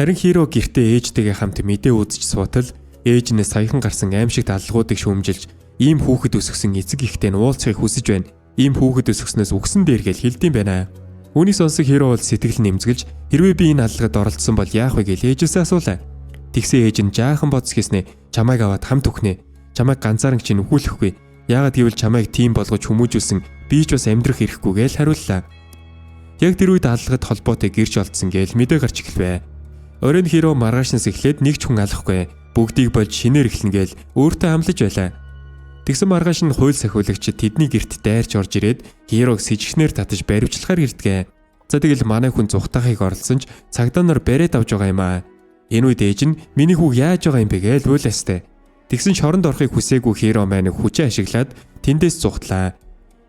Харин Хиро гэртээ ээжтэйгээ хамт мэдээ үзэж суутал ээж нь саяхан гарсан аимшигт аллагуудыг шүүмжилж ийм хүүхэд өсгсөн эцэг ихтэй нь уулзахыг хүсэж байна. Ийм хүүхэд өсгснөөс үгсэн дээр гэж хэлдэм байна. Үүнийг сонсох Хиро бол сэтгэл нэмзгэлж хэрвээ би энэ аллагад оролцсон бол яах вэ гэж ээжээсээ асуулаа. Тэгсэн ээж нь жаахан бодсгийснэ чамайг аваад хамт өгнө. Чамайг ганцаараа чинь өхүүлэхгүй. Яагаад гэвэл чамайг тийм болгож хүмүүжүүлсэн би ч бас амьдрах эрхгүй гэж хариуллаа. Яг тэр үед аллагад холбоотой гэрч олдсон гээл мэдээ гарч эхэлвэ. Оройн Хиро маргаашнаас эхлээд нэг ч хүн алахгүй. Бүгдийг болж шинээр эхлэн гээл өөртөө хамлаж байлаа. Тэгсэн маргааш нь хууль сахиулагч тэдний герт дайрч орж ирээд Хирог с ижигнэр татаж баривчлахаар ирдгээ. За тэгэл манай хүн зүхтахыг оролцсон ч цагдаа нар барээд авж байгаа юм аа. Энэ үед ээж нь миний хүүг яаж байгаа юм бэ гээл уйлаастай. Тэгсэн шоронд орохыг хүсээгүй Хиро маань хүчээ ашиглаад тэндээс зүхтлаа.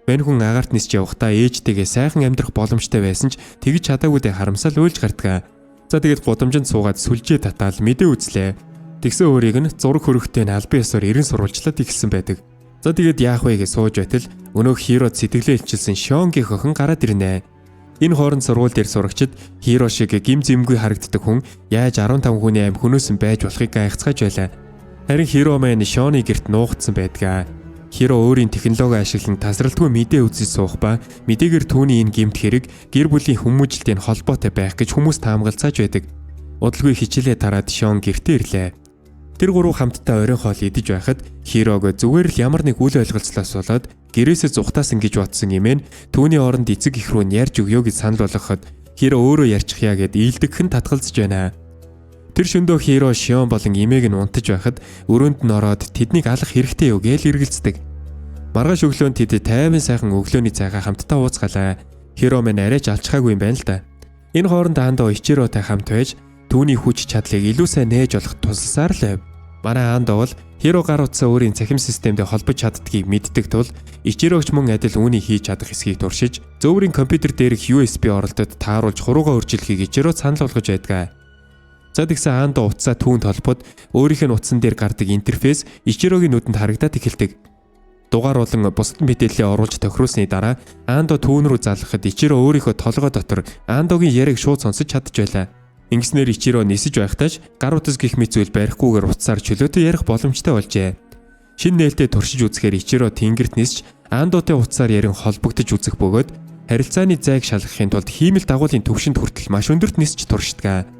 Мань хүн агаарт нисж явахдаа ээжтэйгээ сайхан амьдрах боломжтой байсан ч тэгж чадаагүй дэ харамсал уйлж гардгаа. За тэгээд гудамжинд суугаад сүлжээ татаал мэдээ үзлээ. Тэгсэн өөрийг нь зураг хөрөгтэй нь албан ёсоор эрен сурвалжлаад ихэлсэн байдаг. За тэгээд яах вэ гэж сууж байтал өнөөх Хирод сэтгэлээ илчилсэн Шонгийн охин гараад ирнэ. Энэ хооронд сургууль дээр сурагчид Хиро шиг гим зэмгүй харагддаг хүн яаж 15 хүний аим хөнөөсөн байж болохыг гайхацгааж байлаа. Харин Хиро маань Шоны герт нуугдсан байдгаа. Хиро өөрийн технологи ашиглан тасралтгүй мэдээ үзэж суух ба мэдээгээр түүний энэ гэмт хэрэг гэр бүлийн хүмүүжлэлтэй холбоотой байх гэж хүмүүс таамаглацааж байдаг. Удалгүй хичээлээ тараад Шон гертээ ирлээ. Тэр гурав хамтдаа оройн хоол идэж байхад Хирог зүгээр л ямар нэг үл ойлголцлоос болоод гэрээсээ зүхтаасан гэж бодсон юмэн түүний оронд эцэг их рүү ярьж өгөө гэж санал болгоход Хиро өөрөө ярьчих яа гэд ийдэгхэн татгалзаж байна. Тэр шөндөө Хиро Шон болон эмээг нь унтаж байхад өрөөнд нь ороод тэднийг алах хэрэгтэй юу гэж эргэлздэг. Маргааш өглөөнд тэд тайван сайхан өглөөний цайгаа хамтдаа ууцгаалаа. Хиро маань арайч алчхаагүй юм байна л да. Энэ хооронд Андо Ичиротой хамт байж түүний хүч чадлыг илүү сайн нээж олох тусалсаар л байв. Манай Андо бол Хиро гар утсаа өөрийн цахим системтэй холбож чаддгийг мэддэг тул Ичирогч мөн адил үүнийг хийж чадах эсхийг туршиж зөөврийн компьютер дээрх USB оролдод тааруулж хуруугаа үржилхийг Ичиро санал болгож байдгаа. За тэгсэн Андо утсаа түүнд холбоод өөрийнх нь утсан дээр гардаг интерфейс Ичирогийн нүдэнд харагдаад эхэлдэг. Дугаар болон бусад мэдээлэлээ оруулж тохируулсны дараа Андо түүн рүү залгахад Ичиро өөрийнхөө толгой дотор Андогийн яриаг шууд сонсож чадж байлаа. Ингэснээр Ичиро нисэж байхтайч гар утас гих мэт зүйл барихгүйгээр утсаар чөлөөтэй ярих боломжтой болжээ. Шинэ нээлттэй туршиж үзэхээр Ичиро тэнгэрт нисж Андотой утсаар ярин холбогдож үзэх бөгөөд харилцааны зайг шалгахын тулд хиймэл дагуулын төвшөнд хүртэл маш өндөрт нисэж туршдаг.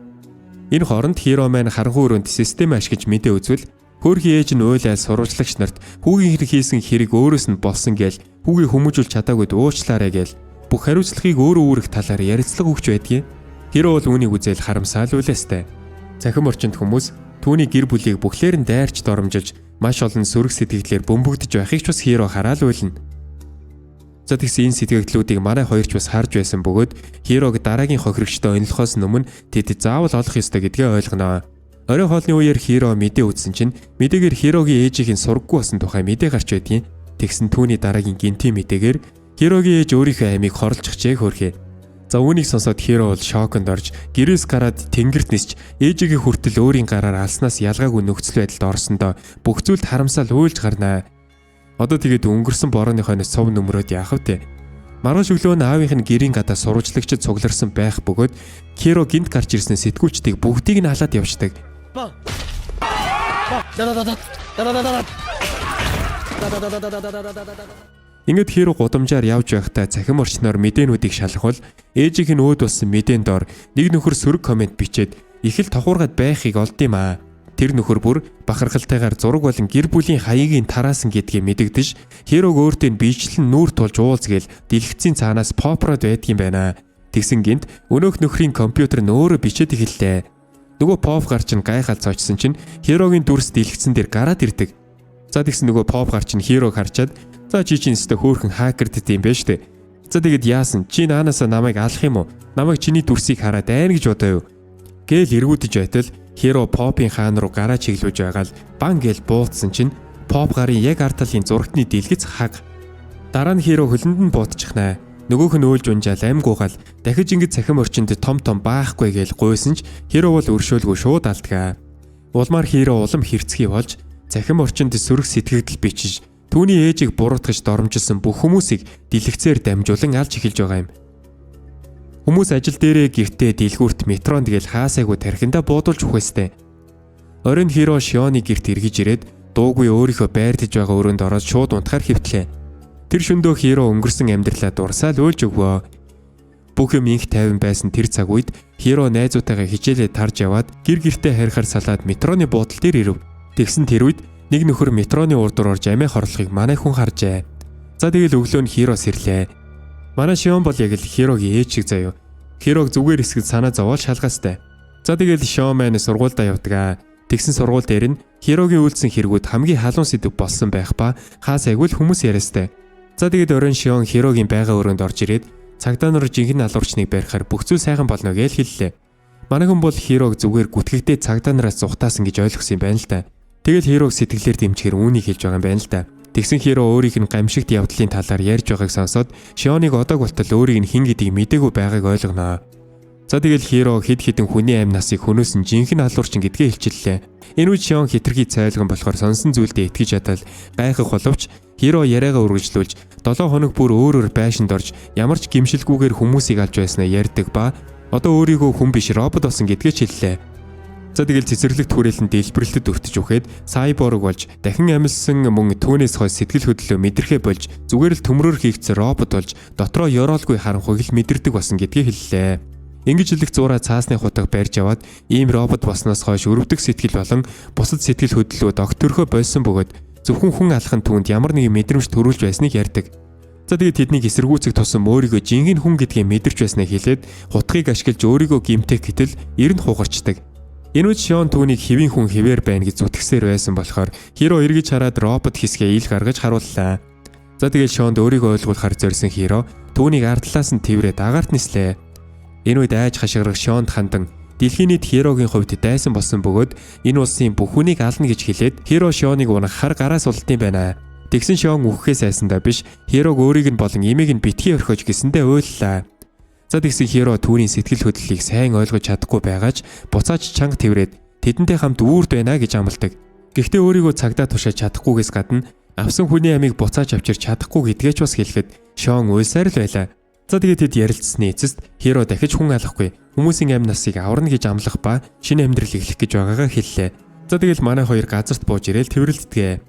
Энэ хооронд Хиро маань харанхуй өрөөнд систем ашиглаж мэдээ үзвэл хөөрхий ээж нь уйлал сурвалжлагч нарт хүүгийн хэрэг хийсэн хэрэг өөрөөс нь болсон гээл хүүгээ хүмүүжүүлж чадаагүй уучлаарай гээл бүх хариуцлагыг өөрөө үүрэх талаар ярилцлага өгч байдгийг. Хиро бол үүнийг үзэл харамсаал үлээстэй. Цахим орчинд хүмүүс түүний гэр бүлийг бүхлээр нь дайрч доромжилж маш олон сөрөг сэтгэлээр бөмбөгдөж байхыг ч бас Хиро хараал байлна. За тэгсэн энэ сэтгэгдлүүдийг манай хоёрч бас харж байсан бөгөөд Хирог дараагийн хохирогчтой онилохоос өмнө тэд заавал олох ёстой гэдгээ ойлгоноо. Орой хоолны үеэр Хиро мэдээ үзсэн чинь мэдээгээр Хирогийн ээжийн сургаггүй болсон тухай мэдээ гарч байдгийн. Тэгсэн түүний дараагийн гинтийн мэдээгээр Хирогийн ээж өөрийнхөө амийг хорлцчихжээ хөөрхий. За үүнийг сонсоод Хиро бол шоконд орж гэрээс гараад тэнгэрт нисч ээжигийн хүртэл өөрийн гараар алснаас ялгаагүй нөхцөл байдалд орсондоо бүх зүйлд харамсаал уйлж гарнаа. Одоо тэгээд өнгөрсөн борооны хойноос сов нөмрөөд яах вэ? Маргааш өглөө нь аавынх нь гэрийн гадаа сурвалжлагчид цугларсан байх бөгөөд Хиро гинт гарч ирсэн сэтгүүлчдийг бүгдийг нь халаад явждаг. Ингээд Хиро гудамжаар явж байхдаа цахим орчноор мэдээнүүдийг шалгавал ээжийнх нь өөд болсон мэдээнд дор нэг нөхөр сөрөг комент бичээд их л тохуургаад байхыг олд юм аа. Тэр нөхөр бүр бахархалтайгаар зураг болон гэр бүлийн хаягийг тараасан гэдгийг мэдэгдэж Хирог өөртөө биечлэн нүүр тулж уулзгээл дэлгэцийн цаанаас попрод байдгийм байна. Тэгсэн гинт өнөөх нөхрийн компьютер нь өөрөө бичээд эхэллээ. Нөгөө поп гарч нь гайхал цоочсон чинь Хирогийн дүрс дэлгэцэн дээр гараад ирдэг. За тэгсэн нөгөө поп гарч нь Хирог харчаад за чи чинь өстө хөөхөн хакердэт юм байна штэ. За тэгэд яасан чи наанасаа намайг алах юм уу? Намайг чиний дүрсийг хараад байна гэж бодоо юу? Гээл эргүүдэж байтал Хиро попын хаан руу гараа чиглүүлж байгаал бан гээл буудсан чинь поп гарын яг ард талын зурагтны дэлгэц хаг. Дараа нь Хиро хөлөнд нь буутчихнаа. Нөгөөх нь уйлж унжаал ам гуугаал дахиж ингэж цахим орчинд том баахгүй гээл гуйсан ч Хиро бол өршөөлгүй шууд алдгаа. Улмаар Хиро улам хэрцгий болж цахим орчинд сөрөг сэтгэгдэл бичиж түүний ээжийг буруутгаж доромжилсан бүх хүмүүсийг дэлгэцээр дамжуулан алж эхэлж байгаа юм. Хүмүүс ажил дээрээ гэртээ дэлгүүрт метронд гээл хаасайгүй тархинда буудуулж үхвэстэй. Оройн Хиро Шионы гэрт эргэж ирээд дуугүй өөрийнхөө байртаж байгаа өрөөнд ороод шууд унтахаар хэвтлээ. Тэр шөндөө Хиро өнгөрсөн амьдралаа дурсаал уйлж өгвөө. Бүх юм инх тайван байсан тэр цаг үед Хиро найзуудтайгаа хичээлээ тарж яваад гэр гертээ харихаар салаад метроны буудал дээр ирэв. Тэгсэн тэр үед нэг нөхөр метроны урдуур орж амиа хорлохыг манай хүн харжээ. За тэгэл өглөө нь Хиро сэрлээ. Манай Шион бол яг л Хирогийн ээж шиг заяа. Хирог зүгээр эсгэд санаа зовоол шалгаастай. За тэгэл Шон маань сургуультай явдаг. Тэгсэн сургууль дээр нь Хирогийн үйлдсэн хэрэгүүд хамгийн халуун сэдв болсон байх ба хаас айгуул хүмүүс яриастай. За тэгээд оройн Шон Хирогийн байга өрөөнд орж ирээд цагдаа нар жинхэнэ алуурчныг барихаар бүх зүйл сайхан болно гэж хэллээ. Манай хүн бол Хирог зүгээр гүтгэгдээ цагдаа нараас зугатаасан гэж ойлгосон юм байна л да. Тэгэл Хирог сэтгэлээр дэмжихээр үүнийг хэлж байгаа юм байна л да. Тэгсэн Хиро өөрийнх нь гамшигт явдлын талаар ярьж байгааг сонсоод Шоныг одог болтол өөрийг нь хэн гэдгийг мэдээгүй байгааг ойлгоноо. За тэгэл Хиро хэд хэдэн хүний амь насыг хөнөөсөн жинхэнэ алуурчин гэдгээ хэлчихлээ. Энэ үед Шон хитрхи цайлган болохоор сонсон зүйлдээ итгэж чадал гайхах боловч Хиро яриагаа үргэлжлүүлж 7 хоног бүр өөрөөр байшинд орж ямар ч гимшилгүйгээр хүмүүсийг алж байснаа ярьдаг ба одоо өөрийгөө хүн биш робот болсон гэдгээ хэллээ. За тэгэл цэцэрлэг түрээлэн дэлбэрэлтэд өртөж өгөхөд сайборг болж дахин амилсан мөн түүнээс хойш сэтгэл хөдлөлөө мэдрэхэ болж зүгээр л төмрөөр хийгдсэн робот болж дотроо ёроолгүй харанхуйг л мэдэрдэг болсон гэдгээ хэллээ. Ингэж хэлэх зураа цаасны хутаг барьж аваад ийм робот болсноос хойш өрөвдөх сэтгэл болон бусад сэтгэл хөдлөлөө докторхоо болсон бөгөөд зөвхөн хүн алхам түүнд ямар нэгэн мэдрэмж төрүүлж байсныг ярьдаг. За тэгээд тэднийг эсэргүүцэх тусам өөрийгөө жинхэнэ хүн гэдгийг мэдэрч байснаа хэлээд хутгийг ашиглаж өөрийгөө гимтэх гэтэл эрен хугарчдаг. Энэ үед Шон түүнийг хэвийн хүн хэвээр байна гэж зүтгэсээр байсан болохоор Хиро эргэж хараад робот хэсгээ ил гаргаж харууллаа. За тэгээд Шонд өөрийгөө ойлгуулахар зорьсон Хиро түүнийг ардлаас нь тэрврээд агаарт нислээ. Энэ үед айж хашгирах Шонд хандан дэлхийн нийт Хирогийн хувьд дайсан болсон бөгөөд энэ улсын бүх хүнийг ална гэж хэлээд Хиро Шоныг унахаар гараа сулдсан байна. Тэгсэн Шон үхэхээс айсандаа биш Хирог өөрийг нь болон эмээг нь битгий орхиож гисэндээ уйллаа. За тэгсэн Хиро түүний сэтгэл хөдлөлийг сайн ойлгож чадахгүй байгаач буцааж чанга тэрврээд тэдэнтэй хамт үүрд байна гэж амладаг. Гэхдээ өөрийгөө цагдаа тушааж чадахгүйгээс гадна авсан хүний амийг буцааж авчирч чадахгүй гэдгээч бас хэлэхэд Шон уйлсаар л байлаа. За тэгээд тэд ярилцсны эцэст Хиро дахиж хүн алахгүй хүмүүсийн амь насыг аварна гэж амлах ба шинэ амьдрал эхлэх гэж байгаагаа хэллээ. За тэгэл манай хоёр газарт бууж ирээл тэрвэрлдэгэ.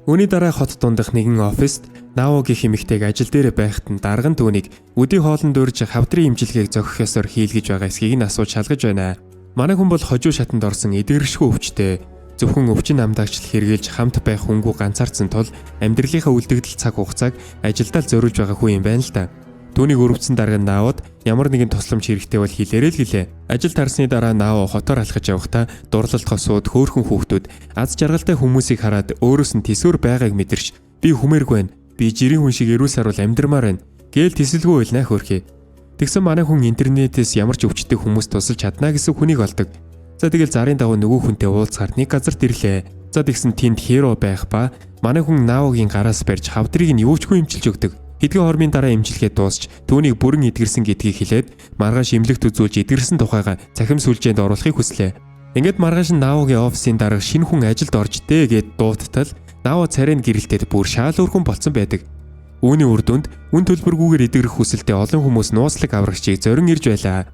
Үүний дараа хот дундах нэгэн оффист Нао гэх эмэгтэйг ажил дээр байхад нь дарган түүнийг өдий хоолнд урьж хавдрын имчилгээг зохих ёсоор хийлгэж байгаа эсхийг нь асууж шалгаж байна. Манай хүн бол хожуу шатанд орсон эдгэршгүй өвчтэй. Зөвхөн өвчин амдаагчл хэрглэж хамт байх хүнгүй ганцаардсан тул амьдралынхаа үлдэгдэл цаг хугацааг ажилдаа зориулж байгаа хүн юм байна л да. Түүнийг өрөвдсөн дарга Наод ямар нэгэн тусламж хэрэгтэй бол хэлээрэй л гэлээ. Ажил тарсны дараа Нао хотоор алхаж явахдаа дурлалт хосууд хөөхөн хүүхдүүд аз жаргалтай хүмүүсийг хараад өөрөөс нь тэсвэр байгааг мэдэрч би хүмээргүй байна. Би жирийн хүн шиг эрүүл сарвал амьдрмаар байна. Гээл тэсэлгүй байлнаа хөөрхий. Тэгсэн манай хүн интернетээс ямар ч өвчтөй хүмүүс тусалж чадна гэсэн хүнийг олдог. За тэгэл зарын дагуу нөгөө хүнтэй уулзахаар нэг газарт ирлээ. За тэгсэн тэнд Хиро байх ба манай хүн Наогийн гараас барьж хавдрыг нь юучгүй имчилж өгдөг. Хэдхэн хормын дараа имчилгээ дуусч түүнийг бүрэн эдгэрсэн гэдгийг хэлээд маргааш имлэгт үзүүлж эдгэрсэн тухайга цахим сүлжээнд оруулахыг хүслээ. Ингээд маргааш нь Наогийн офисын дарга шинэ хүн ажилд орж дээ гэд дууттал Нао царайн гэрэлтэд бүр шаал өрхөн болцсон байдаг. Үүний үр дүнд үн төлбөргүйгээр эдгэрэх хүсэлтэд олон хүмүүс нууцлаг аврагчийг зорин ирж байлаа.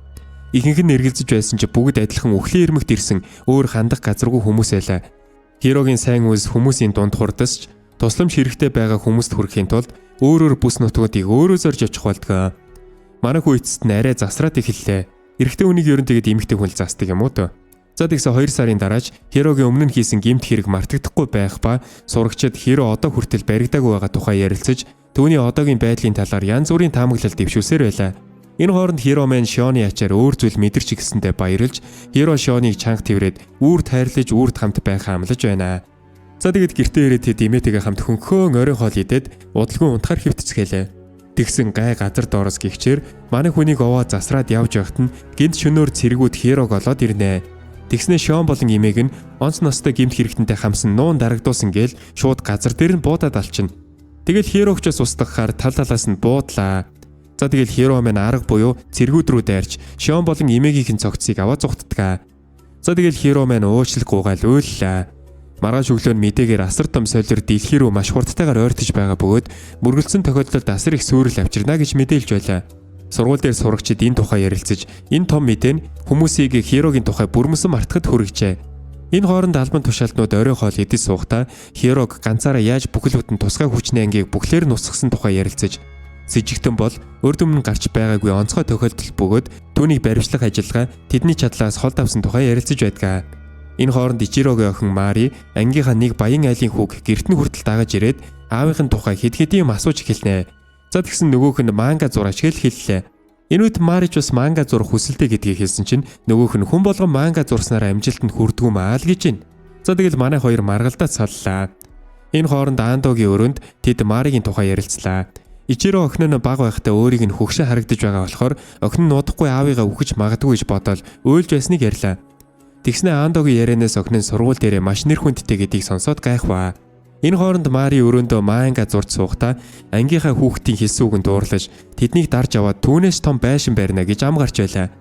Ихэнх нь эргэлзэж байсан ч бүгд адилхан үхлийн ирмэгт ирсэн өөр хандах газаргүй хүмүүс байлаа. Хирогийн сайн үйлс хүмүүсийн дунд хурдасч тусламж хэрэгтэй байгаа хүмүүст хүрэхийн тулд өөрөөр бүс нутгуудыг өөрөө зорж очих болдгоо. Манай хүү эцэст нь арай засраад эхэллээ. Эрэгтэй хүнийг ерөн тэгэд эмэгтэй хүн засдаг юм уу тоо. За тэгсэн 2 сарын дараач Хирогийн өмнө нь хийсэн гэмт хэрэг мартагдахгүй байх ба сурагчид Хиро одоо хүртэл баригдаагүй байгаа тухай ярилцаж түүний одоогийн байдлын талаар янз бүрийн таамаглал дэвшүүлсээр байлаа. Энэ хооронд Хиро маань Шоны ачаар өөр зүйл мэдэрч гисэндээ баярлж Хиро Шоныг чанга тэрврээд үрд хайрлаж үрд хамт байхаа амлаж байна. За тэгэд гэртээ ирээд тэд эмээтэйгээ хамт хөнхөөн орой хоол идээд удалгүй унтахаар хэвтцгэлээ. Тэгсэн гай газар доороос гихчээр манай хүнийг овоо засраад явж явахт нь гинт шөнөөр цэргүүд Хирог олоод ирнэ. Тэгснэ Шон болон эмээг нь онц ностой гэмт хэрэгтэнтэй хамсан нуун дарагдуулсан гээл шууд газар дээр нь буудаад алчин. Тэгэл Хирогчоос устгахаар тал талаас нь буудлаа. За тэгэл Хиро маань арга буюу цэргүүд рүү дайрч Шон болон эмээгийнхэн цогцыг аваад зүгтдгаа. За тэгэл Хиро маань уучлах гуугаал уйллаа. Маргааш өглөө нь мэдээгээр асар том солиор дэлхий рүү маш хурдтайгаар ойртож байгаа бөгөөд мөргөлдсөн тохиолдолд асар их сүрэл авчирна гэж мэдээлж байлаа. Сургууль дээр сурагчид энэ тухай ярилцаж энэ том мэдээ нь хүмүүсийг Хирогийн тухай бүрмэсэн мартахад хүргэжээ. Энэ хооронд албан тушаалтнууд орой хоол идэж суухдаа Хирог ганцаараа яаж бүхэл бүтэн тусгай хүчний ангийг бүхлээр нусгасан тухай ярилцаж сэжигтэн бол урд өмнө гарч байгаагүй онцгой тохиолдол бөгөөд түүнийг баримтлах ажиллагаа тэдний чадлаас хол давсан тухай ярилцаж байдгаа. Энэ хооронд Ичирогийн охин Мари ангийнхаа нэг баян айлын хүүг гэрт нь хүртэл дагаж ирээд аавынхын тухай хэд хэдийн юм асууж эхэлнэ. За тэгсэн нөгөөх нь манга зураач хэллээ. Энэ үед Мари ч бас манга зурх хүсэлтэй гэдгийг хэлсэн чинь нөгөөх нь хүн болгон манга зурснараа амжилтанд хүрдгүү маа л гэж байна. За тэгэл манай хоёр маргалдаад саллаа. Энэ хооронд Андогийн өрөөнд тэд Маригийн тухай ярилцлаа. Ичиро охин нь баг байхдаа өөрийг нь хөгшөө харагдаж байгаа болохоор охин нь удахгүй аавыгаа үхэж магадгүй гэж бодоод уйлж байсныг ярьлаа. Тэгснэ Андогийн ярианаас охин нь сургууль дээрээ маш нэр хүндтэй гэдгийг сонсоод гайхваа. Энэ хооронд Мари өрөөндөө манга зурж суухдаа ангийнхаа хүүхдийн хэлсэн үгэнд дуурлаж тэднийг дарж аваад түүнээс том байшин барина гэж ам гарч байлаа.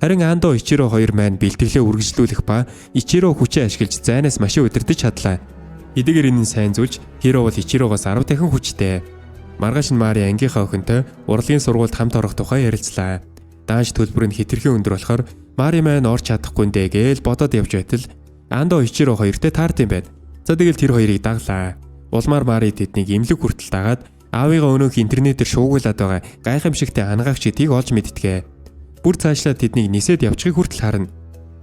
Харин Андо Ичиро хоёр маань бэлтгэлээ үргэлжлүүлэх ба Ичиро хүчээ ашиглаж зайнаас машин удирдах чадлаа. Эдгээр энэ сайн зүйлж Хиро бол Ичирогоос 10 дахин хүчтэй. Маргааш нь Мари ангийнхаа охинтой урлагийн сургуульд хамт орох тухай ярилцлаа. Даанч төлбөр нь хэтэрхий өндөр болохоор Мари маань орч чадахгүй нэ гээл бодоод явж байтал Андо Ичиро хоёртой таард юм байна. За тэгэл тэр хоёрыг даглаа. Улмаар Мари тэднийг эмнэлэг хүртэл дагаад аавыгаа өнөөх интернетээр шуугуулад байгаа гайхамшигтай анаагч гэдгийг олж мэдтгэ. Бүр цаашлаа тэднийг нисээд явчихыг хүртэл харна.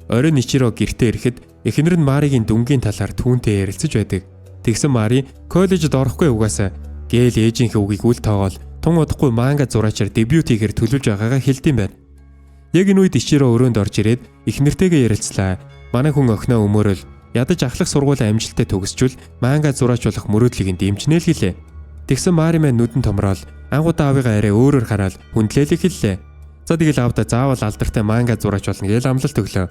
Оройн Ичиро гэртээ ирэхэд эхнэр нь Маригийн дүнгийн талаар түүнтэй ярилцаж байдаг. Тэгсэн Мари коллежид орохгүй угаасаа гээл ээжийнхээ үгийг үл тоогоол тун удахгүй манга зураачаар дебют хийхээр төлөвлөж байгаагаа хэлдэм байна. Яг энэ үед Ичиро өрөөнд орж ирээд эхнэртэйгээ ярилцлаа. Манай хүн охиноо өмөөрөл ядаж ахлах сургуулийн амжилттай төгсчүүл манга зураач болох мөрөөдлийг дэмжнэ л гэлээ. Тэгсэн Мари маань нүдэн томроод ангуудаа аавыгаа арай өөрөөр хараад хүндлээлийг хэллээ. За тэгэл аавда заавал алдартай манга зураач болно гэж амлалт өглөө.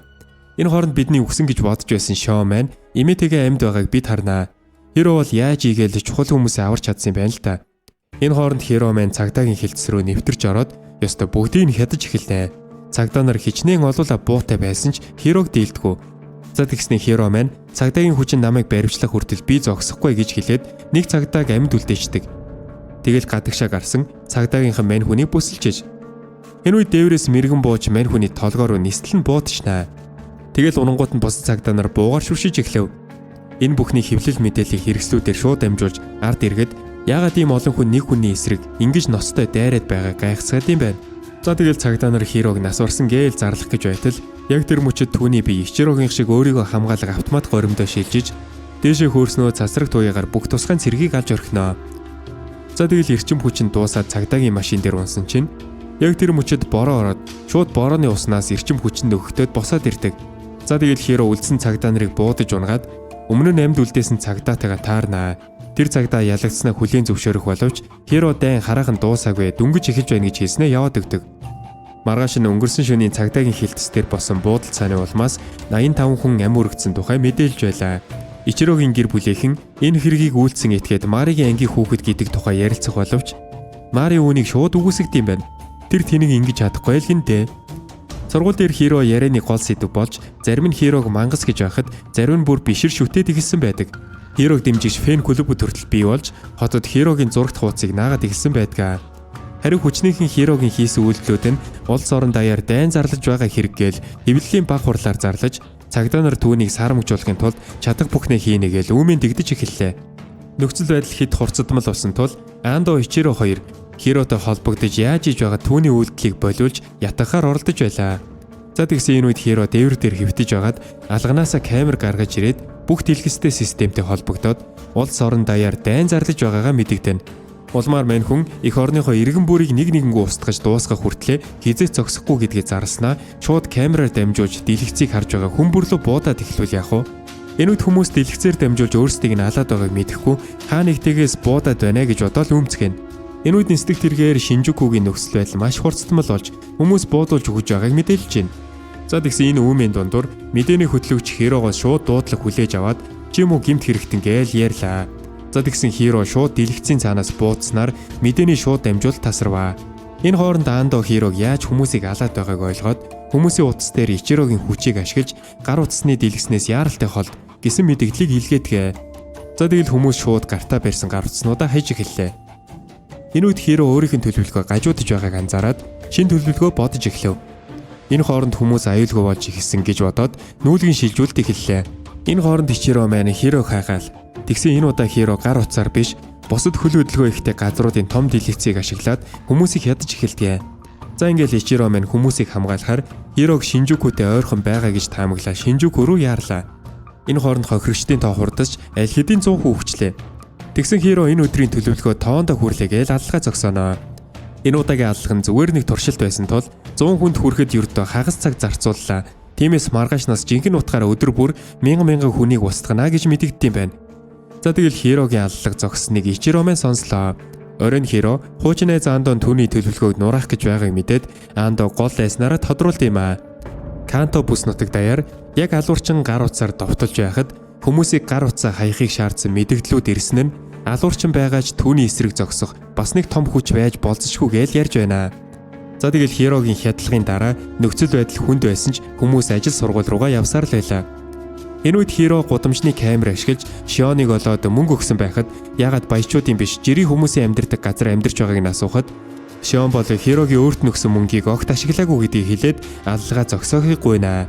Энэ хооронд бидний үгсэн гэж бодож байсан Шоо маань имээтэйгээ амьд байгааг бид харнаа. Хиро бол яаж игээл чухал хүмүүсээ аварч чадсан юм байна л та. Энэ хооронд Хиро маань цагдаагийн хилцс рүү нэвтэрч ороод ёстой бүгдийг нь хядаж эхэллээ. Цагдаа нар хичнээн олуула буутай байсан ч Хирог дийлдэггүй. За тэгснэ Хиро маань цагдаагийн хүчин намайг баривчлах хүртэл би зогсохгүй гэж хэлээд нэг цагдааг амьд үлдээждэг. Тэгэл гадагшаа гарсан цагдаагийнхан мань хүнийг бүсэлжээж. Энэ үед дээврээс мэрэгэн бууж мань хүний толгоор руу нислэн буудчихнаа. Тэгэл урангууд нь бусад цагдаа нар буугаар шүршиж эхлэв. Энэ бүхний хэвлэл мэдээллийг хэрэгслүүдээр шууд дамжуулж ард иргэд яагаад ийм олон хүн нэг хүний эсрэг ингэж ноцтой дайраад байгаа гайхацгаад юм байна. За тэгэл цагдаа нар Хирог нас барсан гээл зарлах гэж байтал яг тэр мөчөд түүний бие Ичирогийн шиг өөрийгөө хамгаалах автомат горимдоо шилжиж дээшээ хөөрснөө цасраг туяагаар бүх тусгай цэргийг алж орхиноо. За тэгэл эрчим хүчин дуусаад цагдаагийн машин дээр унсан чинь яг тэр мөчөд бороо ороод шууд борооны уснаас эрчим хүчин нөхөдөд босоод ирдэг. За тэгэл Хиро үлдсэн цагдаа нарыг буудаж унгаад өмнө нь амьд үлдээсэн цагдаатайгаа таарнаа. Тэр цагдаа ялагдснаа хүлээн зөвшөөрөх боловч Хиро дайн хараахан дуусаагүй дөнгөж эхэлж байна гэж хэлснээр яваад өгдөг. Маргааш нь өнгөрсөн шөнийн цагдаагийн хилтэс дээр босон буудал цааны улмаас 85 хүн ам өргөцсөн тухай мэдээлж байлаа. Ичирогийн гэр бүлийнхэн энэ хэргийг үйлдсэн этгээд Маригийн ангийн хүүхэд гэдэг тухай ярилцах боловч Мари үүнийг шууд үгүйсгд юм байна. Тэр тэнийг ингэж чадахгүй л гинтэй. Сургууль дээр Хиро ярианы гол сэдв болж зарим нь Хирог мангас гэж байхад зарим нь бүр бишир шүтээд ихсэн байдаг. Хирог дэмжигч фэн клубүүд хүртэл бий болж хотод Хирогийн зурагт хуудсыг наагаад ихсэн байдгаа. Харин хүчнийхэн Хирогийн хийсэн үйлдэлүүд нь улс орон даяар дайн зарлаж байгаа хэрэг гээл хэвлэлийн баг хурлаар зарлаж цагдаа нар түүнийг сарамжуулахын тулд чадах бүхнээ хийнэ гээл үүмийн дэгдэж эхэллээ. Нөхцөл байдал хэд хурцдмал болсон тул Андо Ичиро хоёр Хиротой холбогдож яаж иж байгаа түүний үйлдэлийг болиулж ятгахаар оролдож байлаа. За тэгсэн энэ үед Хиро дээвэр дээр хэвтэж байгаад алганаасаа камер гаргаж ирээд бүх дэлгэцтэй системтэй холбогдоод улс орон даяар дайн зарлаж байгаагаа мэдэгдэнэ. Улмаар мань хүн эх орныхоо иргэн бүрийг нэг нэгэнгүү устгаж дуусгах хүртлээр хизээч зогсохгүй гэдгийг зарлснаа шууд камераар дамжуулж дэлгэцийг харж байгаа хүн бүрлөө буудаад эхлүүл яах вэ? Энэ үед хүмүүс дэлгэцээр дамжуулж өөрсдийг нь алаад байгааг мэдэхгүй хаа нэгтээс буудаад байна гэж бодоод өмцгэн. Энэ үед нисдэг тэргээр Шинжукугийн нөхцөл байдал маш хурцдмал болж хүмүүс буудуулж өгч байгааг мэдээлж байна. За тэгсэн энэ үүмийн дундуур мэдээний хөтлөгч Хирогоос шууд дуудлага хүлээж аваад ч юм уу гэмт хэрэгтэн гээл ярьлаа. За тэгсэн Хиро шууд дэлгэцийн цаанаас буудснаар мэдээний шууд дамжуулалт тасарваа. Энэ хооронд Андо Хирог яаж хүмүүсийг алаад байгааг ойлгоод хүмүүсийн утас дээр Ичирогийн хүчийг ашиглаж гар утасны дэлгэцнээс яаралтай холд гэсэн мэдээллийг илгээдгээ. За тэгэл хүмүүс шууд гартаа барьсан гар утаснуудаа хайж эхэллээ. Энэ үед Хиро өөрийнх нь төлөвлөгөө гажуудж байгааг анзаараад шинэ төлөвлөгөө бодож эхлэв. Энэ хооронд хүмүүс аюулгүй болж ихсэн гэж бодоод нүүлгийн шилжүүлэлт эхэллээ. Энэ хооронд Ичиро маань Хирог хайгаал. Тэгсэн энэ удаа Хиро гар утсаар биш бусад хөл хөдөлгөөн ихтэй газруудын том дэлгэцийг ашиглаад хүмүүсийг ядаж эхэлдэг. За ингээл Ичиро маань хүмүүсийг хамгаалахаар Хирог Шинжукутэй ойрхон байгаа гэж таамаглаа Шинжуку руу яарлаа. Энэ хооронд хохирогчдын тоо хурдасч аль хэдийн 100 хүн өвчлээ. Тэгсэн Хиро энэ өдрийн төлөвлөгөө тоондоо хүрлээгээл аллахаа зогсооноо. Энэ удаагийн аллах нь зүгээр нэг туршилт байсан тул 100 хүнд хүрэхэд ердөө хагас цаг зарцууллаа. Тиймээс маргааш нас жинхэнэ утгаараа өдөр бүр мянган хүнийг устгана гэж мэдэгддэм байна. За тэгэл Хирогийн аллах зогссоныг Ичиро маань сонслоо. Оройн Хиро хуучин найз Андон түүний төлөвлөгөөг нураах гэж байгааг мэдээд Андо гол айснараа тодруулд юм аа. Канто бүс нутаг даяар яг алуурчин гар утсаар довтолж байхад хүмүүсийг гар утсаа хаяхыг шаардсан мэдэгдлүүд ирсэн нь алуурчин байгаач түүний эсрэг зогсох бас нэг том хүч байж болзошгүй гэж ярьж байна. За тэгэл Хирогийн хядлагын дараа нөхцөл байдал хүнд байсан ч хүмүүс ажил сургууль руугаа явсаар л байлаа. Энэ үед Хиро гудамжны камер ашиглаж Шионыг олоод мөнгө өгсөн байхад ягаад баячуудын биш жирийн хүмүүсийн амьдардаг газар амьдарч байгааг нь асуухад Шион бол Хирогийн өөрт нөхсөн мөнгийг огт ашиглаагүй гэдгийг хэлээд аллага зогсоохыг гуйнаа.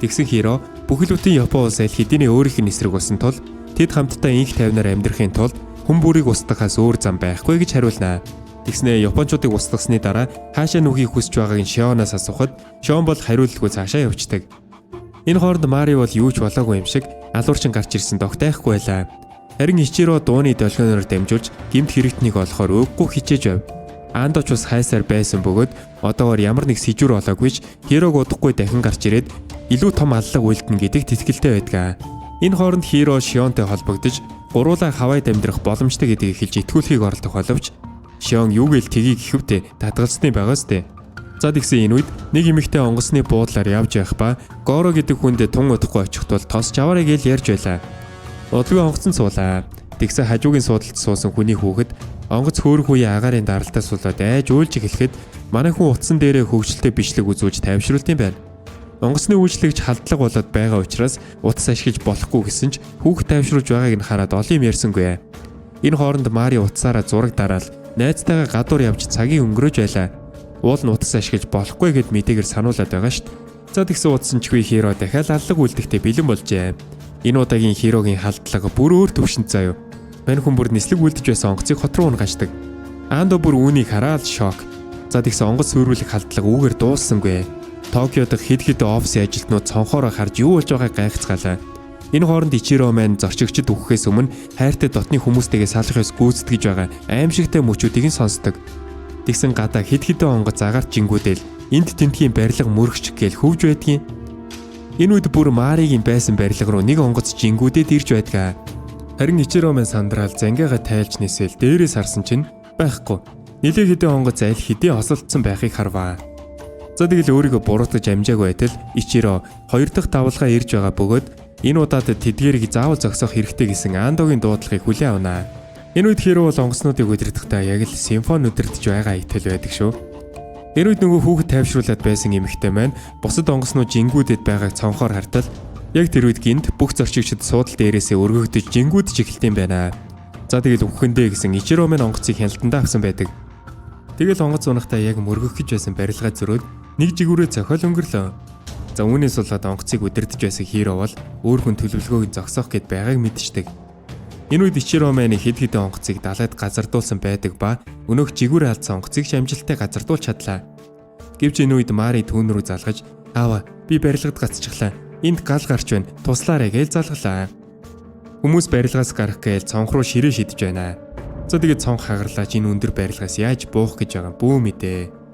Тэгсэн Хиро бүхэлдээ Япон улс аль хэдийн өөрийнх нь эсрэг болсон тул тэд хамтдаа инх тайвнаар амьдрахын тулд хүн бүрийг устгахаас өөр зам байхгүй гэж хариулнаа. Тэгснээ Япончуудыг устгасны дараа хаашаа нүхийг хүсэж байгааг нь Шионоос асуухад Шион бол хариултгүй цаашаа явждаг. Энэ хооронд Мари бол юу ч болоогүй юм шиг алуурчин гарч ирсэн тогтайхгүй байлаа. Харин Ичиро дууны долгионоор дамжуулж гэмт хэрэгтнийг олохоор өгөхгүй хичээж байв. Андоч бас хайсаар байсан бөгөөд одоогоор ямар нэг сэжүр олоогүйч Хирог удахгүй дахин гарч ирээд илүү том аллаг үйлдэнэ гэдэгт итгэлтэй байдаг. Энэ хооронд Хиро Шионтой холбогдож гуруулаа хавайд амьдрах боломжтой гэдгийг хэлж итгүүлэхийг оролдох боловч Шион юу гээл тгий гэхвтэ татгалзсны байгаас тээ. За тэгсэн энэ үед нэг эмэгтэй онгоцны буудлаар явж байх ба Горо гэдэг хүнд тун удахгүй очихд бол тосч аваарай гэж ярьж байлаа. Удалгүй онгоцон суулаа. Тэгсэн хажуугийн суудалд суусан хүний хүүхэд онгоц хөөрөх үе агаарын даралтаа суулаад айж уйлж эхлэхэд манай хүн утсан дээрээ хөвгчлөлтэй бичлэг үзүүлж тайвшруулт юм байна. Онгоцны үйлчлэгч халдлага болоод байгаа учраас утас ашиглаж болохгүй гэсэн ч хүүхэд тайвшруулж байгааг нь хараад олон юм ярьсангүй. Энэ хооронд Мари утсаараа зураг дараал найзтайгаа гадуур явж цагийг өнгөрөөж байлаа. Уул нь утас ашиглаж болохгүй гэд мэдээгээр сануулад байгаа шүү дээ. За тэгсэн утсан чгүй Хиро дахиад аллаг үлдэхтэй бэлэн болжээ. Энэ удаагийн Хирогийн халдлага бүр өөр төвшөнд заяа. Мань хүн бүр нислэг үлдэж байсан онгоцыг хот руу унгаждаг. Андо бүр үүнийг хараад шок. За тэгсэн онгоц сүйрүүлэх халдлага үүгээр дууссангүй. Токиод хэд офисын ажилтнууд цонхоороо харж юу болж байгааг гайхацгаалаа. Энэ хооронд Ичиро маань зорчигчд өгөхөөс өмнө хайртай дотны хүмүүстэйгээ салахаас гүйцэтгэж байгаа аимшигтай мөчүүдийг нь сонсдог. Тэгсэн гадаа хэд онгоц агаарч жингүүдэл энд тентгийн барилга мөрөгч гээл хөвж байдгийн. Энэ үед бүр Маригийн байсан барилга руу нэг онгоц жингүүдэд ирж байдгаа. Харин Ичиро маань сандраал зангиага тайлж нисэл дээрээс харсан чинь байхгүй. Нилээ хэдэн онгоц аль хэдийн осолдсон байхыг харваа. За тэгэл өөрийгөө буруутгаж амжаагүй байтал Ичиро хоёр дахь давлгаа ирж байгаа бөгөөд энэ удаад тэдгэрийг заавал зогсоох хэрэгтэй гэсэн Андогийн дуудлагыг хүлээн авнаа. Энэ үед Хиро бол онгоцнуудыг удирдахдаа яг л симфони удирдах байгаа итэл байдаг шүү. Энэ үед нөгөө хүүхэд тайвшруулад байсан эмэгтэй маань бусад онгоцнууд жингүүдэд байгааг цонхоор хартал яг тэр үед гинт бүх зорчигчид суудал дээрээсээ өргөгдөж жингүүдж эхэлдэм байна. За тэгэл үхэндээ гэсэн Ичиро маань онгоцыг хяналтандаа авсан байдаг. Тэгэл онгоц унахтаа яг мөргөх гэж байсан барилгаа зөрөөд нэг жигүүрээ цохиол өнгөрлөө. За үүнээс болоод онгоцыг удирдах байсан Хиро бол өөр хүн төлөвлөгөөг зогсоох гэд байгааг мэдчихдэг. Энэ үед Ичиро маань хэд онгоцыг далайд газардуулсан байдаг ба өнөөх жигүүрээ алдсан онгоцыг амжилттай газардуулж чадлаа. Гэвч энэ үед Мари түүн рүү залгаж "Аава, би барилгад гацчихлаа. Энд гал гарч байна. Туслаарай" гэж залглаа. Хүмүүс барилгаас гарах гээл цонх руу ширээ шидэж байна. За тэгээд цонх хагарлаач энэ өндөр барилгаас яаж буух гэж байгаа бүү мэдээ.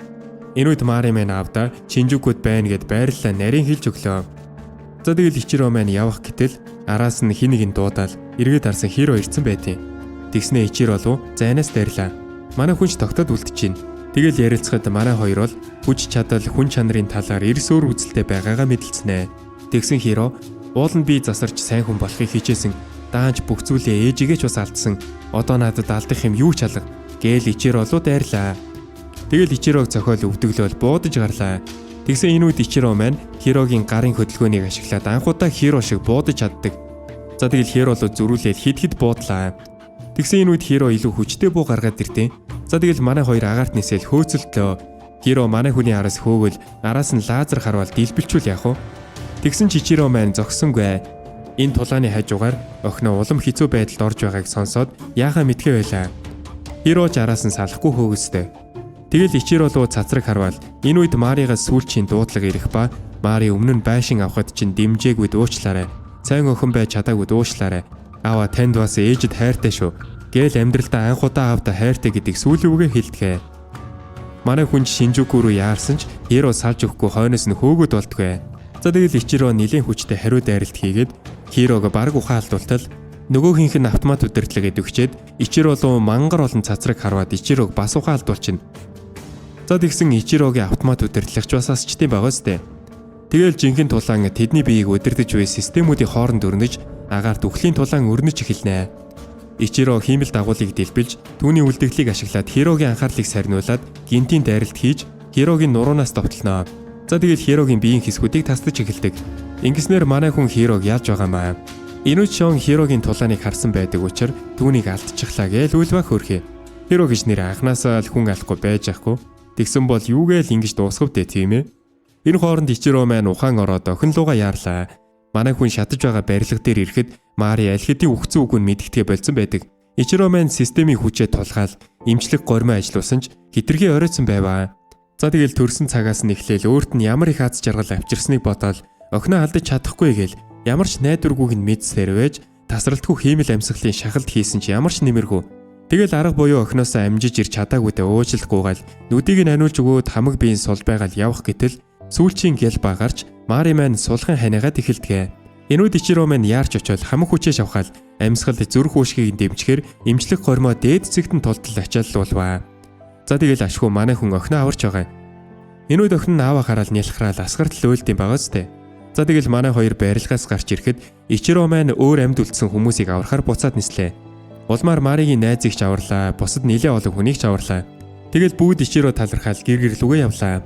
Энэ үед Мари маань аавда Шинжукуд байна гэд байрлалаа нарийн хэлж өглөө. За тэгэл Ичиро маань явах гэтэл араас нь хин нэгэн дуудаал эргээд харсан Хиро ирсэн байдیں۔ Тэгснээ Ичиро руу зайнаас дайрлаа. Манай хүнч тогтоод үлдчихээн. Тэгэл ярилцахад манай хоёр бол хүч чадал хүн чанарын талаар эрс өөр үзэлтэй байгаагаа мэдэлцэнэ. Тэгсэн Хиро уул нь би засарч сайн хүн болохыг хичээсэн. Даанч бүх зүйлээ ээжигээ ч бас алдсан. Одоо надад алдах юм юу ч алга. Гээл Ичиро руу дайрлаа. Тэгэл Ичирог цохиол өвдөглөөл буудаж гарлаа. Тэгсэн энэ үед Ичиро маань Хирогийн гарын хөдөлгөөнийг ашиглаад анхудаа Хиро шиг буудаж чаддаг. За тэгэл Хиро руу зөрүүлээд хид буудлаа. Тэгсэн энэ үед Хиро илүү хүчтэй буу гаргаад ирдیں۔ За тэгэл манай хоёр агаарт нисэл хөөцөлтлөө. Хиро манай хүний араас хөөгөл араас нь лазер харвал дэлбэлчүүл яах вэ? Тэгсэн Ичиро маань зогсонгүй. Энэ тулааны хажуугаар охиноо улам хэцүү байдалд орж байгааг сонсоод яахаа мэдгээ байлаа. Хиро ч араас нь салахгүй хөөгсдөө. Тэгэл Ичиро руу цацраг харвал энэ үед Маригаас сүүлчийн дуудлага ирэх ба Мари өмнө нь байшин авахд чинь дэмжээгүй дуучлаарай. Сайн охин байж чадаагүй дуучлаарай. Аава танд бас ээжэд хайртай шүү. Гээл амьдралдаа анхудаа аавда хайртай гэдгийг сүүлийн үгээ хэлдэгэ. Манай хүн Шинжуку руу яарсан ч Хиро салж өгөхгүй хойноос нь хөөгөөд болтгоо. За тэгэл Ичиро нэлийн хүчтэй хариу дайралт хийгээд Хирог бараг ухаалтуултал нөгөөхийнх нь автомат удирдлагыг өгчээд Ичиро руу мангар олон цацраг харваад Ичирог бас ухаалтуулчихна. За тэгсэн Ичирогийн автомат удирдлагч бас асчдсан байгаа сте. Тэгэл жинхэнэ тулаан тэдний биеийг удирдах буй системүүдийн хооронд өрнөж агаарт үхлийн тулаан өрнөж эхэлнэ. Ичиро хиймэл дагуулыг дэлбэлж түүний үлдэгдлийг ашиглаад Хирогийн анхаарлыг сарниулаад гинтийн дайралт хийж Хирогийн нуруунаас довтлоно. За тэгэл Хирогийн биеийн хэсгүүдийг тасдаж эхэлдэг. Ингэснээр манай хүн Хирог яаж байгаамаа. Инучон Хирогийн тулааныг харсан байдаг учраас түүнийг алдчихлаа гэж үлбэх хөрхий. Хиро гэж нэр анханасаа л хүн алахгүй байж ахгүй. Тэгсэн бол юугээл ингэж дуусгав дээ тийм ээ. Энэ хооронд Ичиро маань ухаан ороод охин луга яарлаа. Манай хүн шатаж байгаа барилга дээр ирэхэд Мари аль хэдийн үхсэн үгүй нь мэддэгэ болсон байдаг. Ичиро маань системийн хүчээ тулгаал эмчлэг гормоо ажиллуулсан ч хитрхи оройтсон байваа. За тэгэл төрсөн цагаас нь эхлээл өөрт нь ямар их аз жаргал авчирсныг бодоод охиноо алдаж чадахгүй гээл ямар ч найдваргүйг нь мэдсээр байж тасралтгүй хиймэл амьсгалын шахалт хийсэн ч ямар ч нэмэргүй. Тэгэл арга буюу охиноосоо амжиж ирч чадаагүйдээ уучлалгүйгаал нүдийг нь аниулж өгөөд хамаг биеийн сул байгаал явах гэтэл сүүлчийн гэл багаарч Мари маань сулхан ханаагаад эхэлдэг. Энүүд Ичиро маань яарч очоод хамаг хүчээ шавхаал амьсгал зүрх үүшгийг дэмжихээр эмчлэг гормоо дээд цэгт нь тултал ачааллуулваа. За тэгэл ашгүй манай хүн охиноо аварч байгаа. Энүүд охин нь аава хараал нялхраал асгартал өөлдөм байгааз тээ. За тэгэл манай хоёр барилгаас гарч ирэхэд Ичиро маань өөр амьд үлдсэн хүмүүсийг аврахаар буцаад нислээ. Улмаар Маригийн найзыг ч аварлаа, бусад нэлээ олон хүнийг ч аварлаа. Тэгэл бүгд Ичиро талархаал гэр лүгээ явлаа.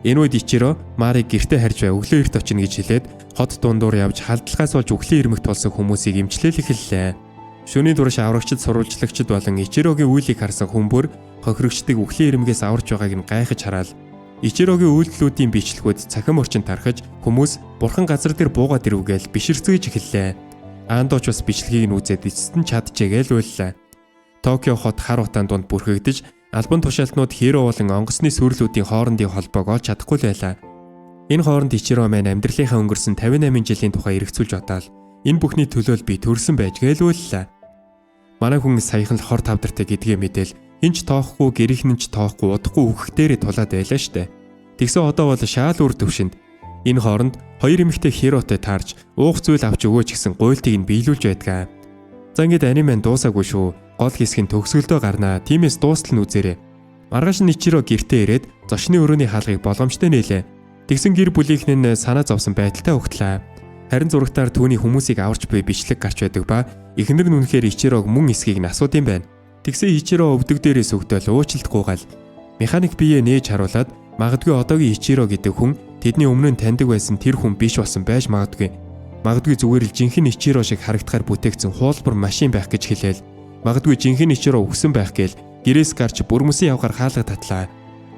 Энэ үед Ичиро Мариг гэртээ харж бай өглөө эрт очино гэж хэлээд хот дундуур явж халдлагаас болж өглөө ирмэгт болсон хүмүүсийг эмчлээл эхэллээ. Шөнийн турш аврагчид сурвалжлагчид болон Ичирогийн үйлийг харсан хүмүүр хохирогчдыг өглөө ирмэгээс аварч байгааг нь гайхаж хараад Ичирогийн үйлдэлүүдийн бичлэгүүд цахим орчинд тархаж хүмүүс бурхан газар дээр буугаад ирвгээл биширцгэж эхэллээ. Аандооч бас бичлэгийг нь үзээд эцэст нь чадчихээл байлаа. Токио хот хар утаан дунд бүрхэгдэж албан тушаалтнууд Хиро болон онгоцны сүрлүүдийн хоорондын холбоог олж чадахгүй байлаа. Энэ хооронд Ичиро маань амьдралынхаа өнгөрсөн 58 жилийн тухай эргцүүлж бодоод энэ бүхний төлөөл би төрсөн байж гэлүүллээ. Манай хүн саяхан л хор тавдартай гэдгээ мэдээл хинч тоохгүй гэрийнхэн ч тоохгүй удахгүй үхэх дээрээ тулаад байлаа штэ. Тэгсэн одоо бол шаал үр төвшөнд энэ хооронд хоёр эмэгтэй Хиротой таарж уух зүйл авч өгөөч гэсэн гуйлтыг нь биелүүлж байдгаа. За ингээд аниме дуусаагүй шүү. Гол хэсгийн төгсгөлдөө гарнаа. Тиймээс дуустал нь үзээрэй. Маргааш нь Ичиро гэртээ ирээд зочны өрөөний хаалгыг болгоомжтой нээлээ. Тэгсэн гэр бүлийнх нь санаа зовсон байдалтай өгтлээ. Харин зурагтаар түүний хүмүүсийг аварч буй бичлэг гарч байдаг ба эхнэр нь үнэхээр Ичирог мөн эсхийг нь асууд юм байна. Тэгсэн Ичиро өвдөг дээрээс өгдөөл уучлалтгүйгаал механик биеэ нээж харуулад магадгүй одоогийн Ичиро гэдэг хүн тэдний өмнө нь таньдаг байсан тэр хүн биш болсон байж магадгүй. Магадгүй зүгээр л жинхэнэ Ичиро шиг харагдахаар бүтээгдсэн хуулбар машин байх гэж хэлээл. Магадгүй жинхэнэ Ичиро өгсөн байх гээл гэрээс гарч бүрмөсөн явгаар хаалга татлаа.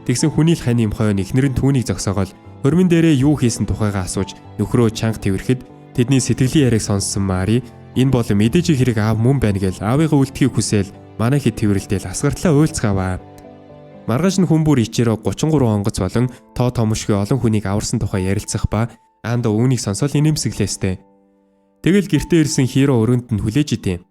Тэгсэн хүний л хань юм хойно эхнэр нь түүнийг зогсоогоол хормын дээрээ юу хийсэн тухайгаа асууж нөхрөө чанга тэрхэд тэдний сэтгэлийн яриаг сонссон Мари энэ бол мэдээж хэрэг аав мөн байна гээл аавыгаа үлдэхийг хүсээл манай хэд тэрвэрлдээл асгартлаа уйлцгааваа. Маргааш нь хүмүүр Ичиро 33 онгоц болон тоо томшгүй олон хүнийг аварсан тухай ярилцах ба Аандо үүнийг сонсоод инээмсэглээстэй. Тэгэл гэртээ ирсэн Хиро өрөөнд нь хүлээж идэв.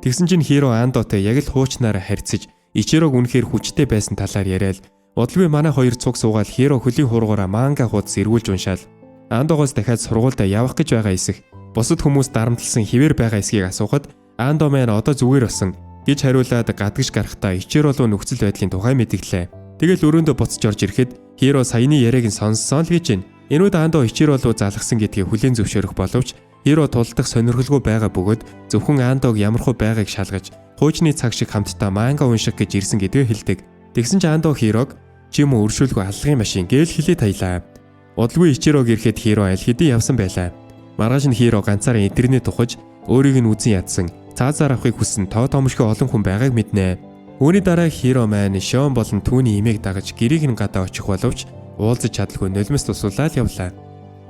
Тэгсэн чинь Хиро Аандотой яг л хуучнаараа харьцаж Ичирог үнэхээр хүчтэй байсан талаар яриад удалгүй манай хоёр цуг суугаад Хиро хөлийн хургаараа манга хуудас эргүүлж уншаал. Аандогоос дахиад сургуультай явах гэж байгаа эсэх бусад хүмүүс дарамтлсан хിവэр байгаа эсгийг асуухад Аандо маань одоо зүгээр болсон гэж хариулаад гадагш гарахтаа Ичиро руу нөхцөл байдлын тухай мэдгэлээ. Тэгэл өрөөндөө буцаж орж ирэхэд Хиро саяны яриаг нь сонссон л гэж байна. Энүүд Аандо Ичиро руу залгсан гэдгийг хүлээн зөвшөөрөх боловч Хиро тулдах сонирхолгүй байгаа бөгөөд зөвхөн Аандог ямархуу байгааг шалгаж хуучны цаг шиг хамтдаа манга унших гэж ирсэн гэдгээ хэлдэг. Тэгсэн ч Аандо Хирог чи юм өршөөлгүй аллагын машин гээл хэлээ таялаа. Удалгүй Ичирог ирэхэд Хиро аль хэдийн явсан байлаа. Маргааш нь Хиро ганцаараа интернет ухаж өөрийг нь үзэн ядсан. Цаазаар авахыг хүссэн тоо томшгүй олон хүн байгааг мэднэ. Үүний дараа Хиро маань Шон болон түүний эмээг дагаж гэрийг нь гадаа очих боловч уулзаж чадалгүй нулимс тусуулаад явлаа.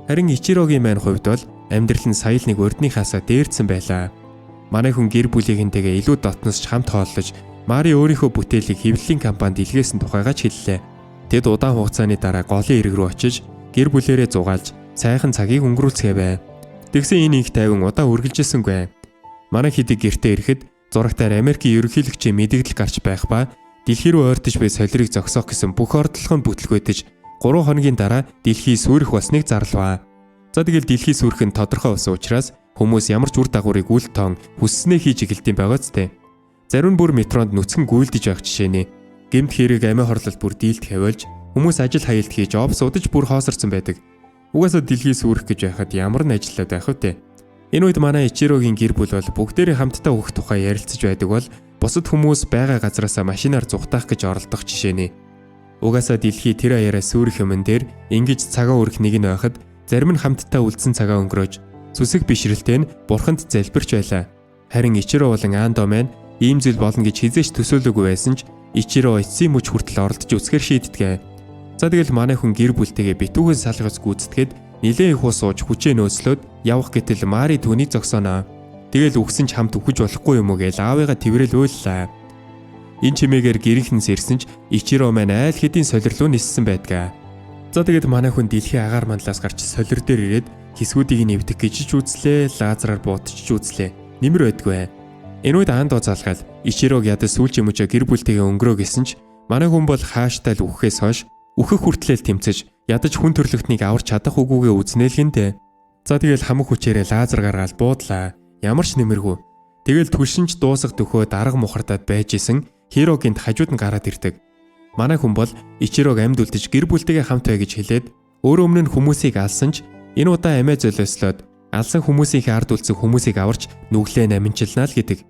Харин Ичирогийн маань хувьд бол амьдрал нь сая л нэг урдныхаасаа дээрдсэн байлаа. Манай хүн гэр бүлийнхэнтэйгээ илүү дотносч хамт хооллож Мари өөрийнхөө бүтээлийг хэвлэлийн компанид илгээсэн тухайгаа ч хэллээ. Тэд удаан хугацааны дараа голын ирэг рүү очиж гэр бүлээрээ зугаалж сайхан цагийг өнгөрүүлцгээе бай. Тэгсэн энэ их тайван удаан үргэлжилсэнгүй. Манай хэдий гэртээ ирэхэд зурагтаар Америкийн ерөнхийлөгчийн мэдээлэл гарч байх ба Дэлхий рүү ойртож буй солирыг зогсоох гэсэн бүх ордлогоо бүтлгүйдэж 3 хоногийн дараа дэлхий сүрэх болсныг зарлаваа. За тэгэл дэлхий сүрэх нь тодорхой болсон учраас хүмүүс ямар ч үр дагаврыг үл тоон хүсснээ хийж эхэлдэм байгаа зү. Зарим нь бүр метронд нүцгэн гүйлдэж байх жишээний гэмт хэрэг амиа хорлол бүр дийлт хавиулж хүмүүс ажил хаялт хийж офс удаж бүр хоосорсон байдаг. Угаасаа дэлхий сүрэх гэж байхад ямар нь ажиллаад байх вэ? Энэ үед манай Ичирогийн гэр бүл бол бүгдээрээ хамтдаа өөх тухай ярилцаж байдаг бол бусад хүмүүс байгаа газараасаа машинаар зүхтаах гэж оролдох жишээний. Угаасаа дэлхий тэр аяараа сүрэх юмн дээр ингэж цагаа өрөх нэг нь байхад зарим нь хамтдаа үлдсэн цагаа өнгөрөөж сүсэг бишрэлтэй нь бурханд залбирч байлаа. Харин Ичиро болон Андо маань ийм зүйл болно гэж хизээч төсөөлөөгүй байсан ч Ичиро эцсийн мөч хүртэл оролдож үсгээр шийдтгээ. За тэгэл манай хүн гэр бүлтэйгээ битүүгэн салгаж гүйцэтгээд нилээн их ус ууж хүчээ нөөцлөөд явах гэтэл Мари түүнийг зогсооно. Тэгэл үгсэн ч хамт үхэж болохгүй юм уу гэж аавыгаа тэрэл уйллаа. Энэ чимээгээр гэрийнхэн сэрсэн ч Ичиро маань айл хэдийн солирлуу ниссэн байдгаа. За тэгээд манай хүн дэлхийн агаар манлаас гарч солир дээр ирээд хэсгүүдийг нэвдэх гэж ч үзлээ, лазераар буутчих үзлээ. Нэмэр байдгүй. Энэ үед Андо залгаад Ичирог ядаж сүүлчийн мөчөө гэр бүлтэйгээ өнгөрөө гэсэн ч манай хүн бол хааштай л үхэхээс хойш үхэх хүртлээр тэмцэж ядаж хүн төрлөختнийг аварч чадах үгүйгээ үзнэлгэнтэй. За тэгэл хамаг хүчээрээ лазер гаргаад буудлаа. Ямар ч нэмэргүй. Тэгэл түлшинч дуусах дөхөө дарга мухардаад байж исэн Хирогинд хажууд нь гараад ирдэг. Манай хүн бол Ичирог амьд үлдэж гэр бүлтэйгээ хамт бай гэж хэлээд өөрөө өмнө нь хүмүүсийг алсан ч энэ удаа амиа золиослоод алсан хүмүүсийн ард үлдсэн хүмүүсийг аварч нүглээ наминчилнаа л гэдэг.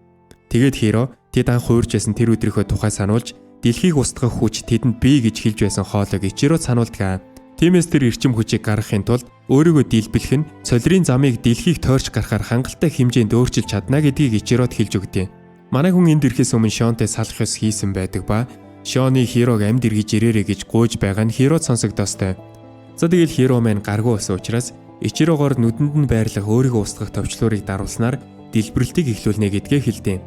Тэгээд Хиро тэд анх хуурж байсан тэр өдрийнхөө тухай сануулж дэлхийг устгах хүч тэдэнд бий гэж хэлж байсан хоолойг Ичиро сануулдаг. Тиймээс тэр эрчим хүчийг гаргахын тулд өөрийгөө дийлбэлэх нь солирын замыг дэлхийг тойрч гарахаар хангалттай хэмжээнд өөрчилж чадна гэдгийг Ичирод хэлж өгдөө. Манай хүн энд ирэхээс өмнө Шонтэй салах ёс хийсэн байдаг ба Шоны Хирог амьд иргэж ирээрэй гэж гуйж байгаа нь Хирод сонсогдоостой. За тэгэл Хиро маань гаргүй болсон учраас Ичирогоор нүдэнд нь байрлах өөрийгөө устгах товчлуурыг даруулснаар дэлбэрэлтийг эхлүүлнэ гэдгээ хэлдэг.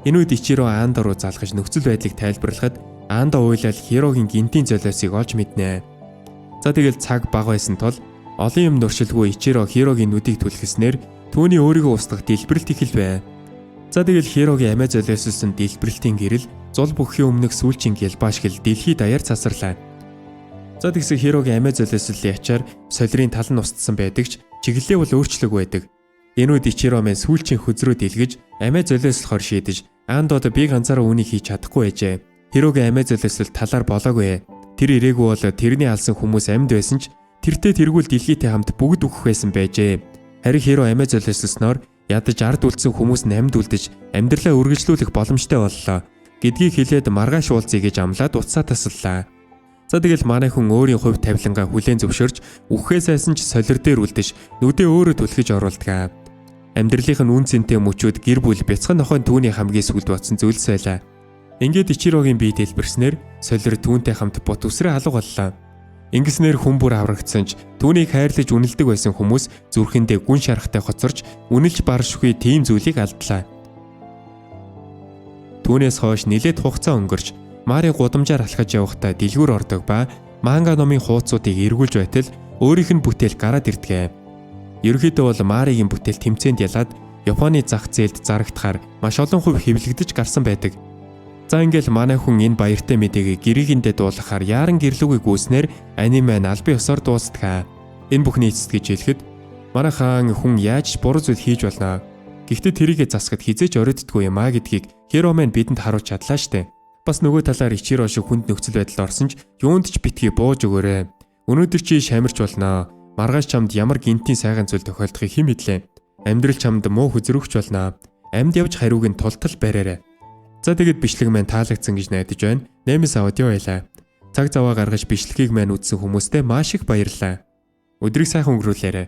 Энэ үед Ичиро Андо руу залгаж нөхцөл байдлыг тайлбарлахад Андо уйлал Хирогийн гинтийн золиосыг олж мэднэ. За тэгэл цаг бага байсан тул олон юм дуршилгүй Ичиро Хирогийн нүдийг түлхэснээр түүний өөрийгөө устгах дэлбэрэлт эхэлвэ. За тэгэл Хирогийн амиа золиослсон дэлбэрэлтийн гэрэл зул бүххийн өмнөх сүүлчийн гэлбаашгил дэлхий даяар цасарлаа. За тэгсэн Хирогийн амиа золиослын ячаар солирын тал нь устсан байдаг ч чиглэлээ бол өөрчлөг байдаг. Энэ үед Ичиро маань сүүлчийн хөзрөө дэлгэж амиа золиослохоор шийдэж Андод би ганцаараа үүнийг хийж чадахгүй байжээ. Хирогийн амиа золиослол талаар болоогүй. Тэр ирээгүй бол тэрний алсан хүмүүс амьд байсан ч тэртээ тэргүүл дэлхийтэй хамт бүгд үхэх байсан байжээ. Харин Хиро амиа золиослосноор ядаж ард үлдсэн хүмүүс нь амьд үлдэж амьдралаа үргэлжлүүлэх боломжтой боллоо гэдгийг хэлээд маргааш уулзъя гэж амлаад уцаа тасаллаа. За тэгэл манай хүн өөрийн хувь тавилангаа хүлээн зөвшөөрч үхэхээс айсан ч солир дээр үлдэж нүдээ өөрөө түлхэж оруулдаг. Амьдралынх нь үн цэнтэй мөчүүд гэр бүл бяцхан нохойн түүний хамгийн сүлд батсан зүйлс байлаа. Ингээд Ичирогийн бие дэлбэрснээр солир түүнтэй хамт бут үсрээ алга боллоо. Ингэснээр хүн бүр аврагдсан ч түүнийг хайрлаж үнэлдэг байсан хүмүүс зүрхэндээ гүн шарахтай хоцорч үнэлж баршгүй тийм зүйлийг алдлаа. Түүнээс хойш нэлээд хугацаа өнгөрч Мари гудамжаар алхаж явахдаа дэлгүүр ордог ба манга номын хуудсуудыг эргүүлж байтал өөрийнх нь бүтээл гараад ирдэг. Ерөнхийдөө бол Маригийн бүтээл тэмцээнд ялаад Японы зах зээлд зарагдахаар маш олон хувь хэвлэгдэж гарсан байдаг. За ингээл манай хүн энэ баяртай мэдээг гэрээгэндээ дуулгахаар яаран гэрлүүгийг гүйснээр аниме албан ёсоор дуустдаг. Энэ бүхний эцэст гэж хэлэхэд манай хаан хүн яаж ч буруу зүйл хийж болно. Гэхдээ тэрийгэ засахад хизээч оройддгүй юм а гэдгийг Хиро маань бидэнд харуулж чадлаа штэ. Бас нөгөө талаар Ичиро шиг хүнд нөхцөл байдалд орсон ч юунд ч битгий бууж өгөөрэй. Өнөөдөр чи шамирч болно. Маргааш чамд ямар гинтийн сайхан зүйл тохиолдохыг хэн мэдлээ. Амьдрал чамд муу хүзрүүхч болно. Амьд явж хариуг нь тултал бариарай. За тэгэд бичлэг маань таалагдсан гэж найдаж байна. 8-с аудио байлаа. Цаг заваа гаргаж бичлэгийг маань үзсэн хүмүүстээ маш их баярлалаа. Өдрийг сайхан өнгөрүүлээрэй.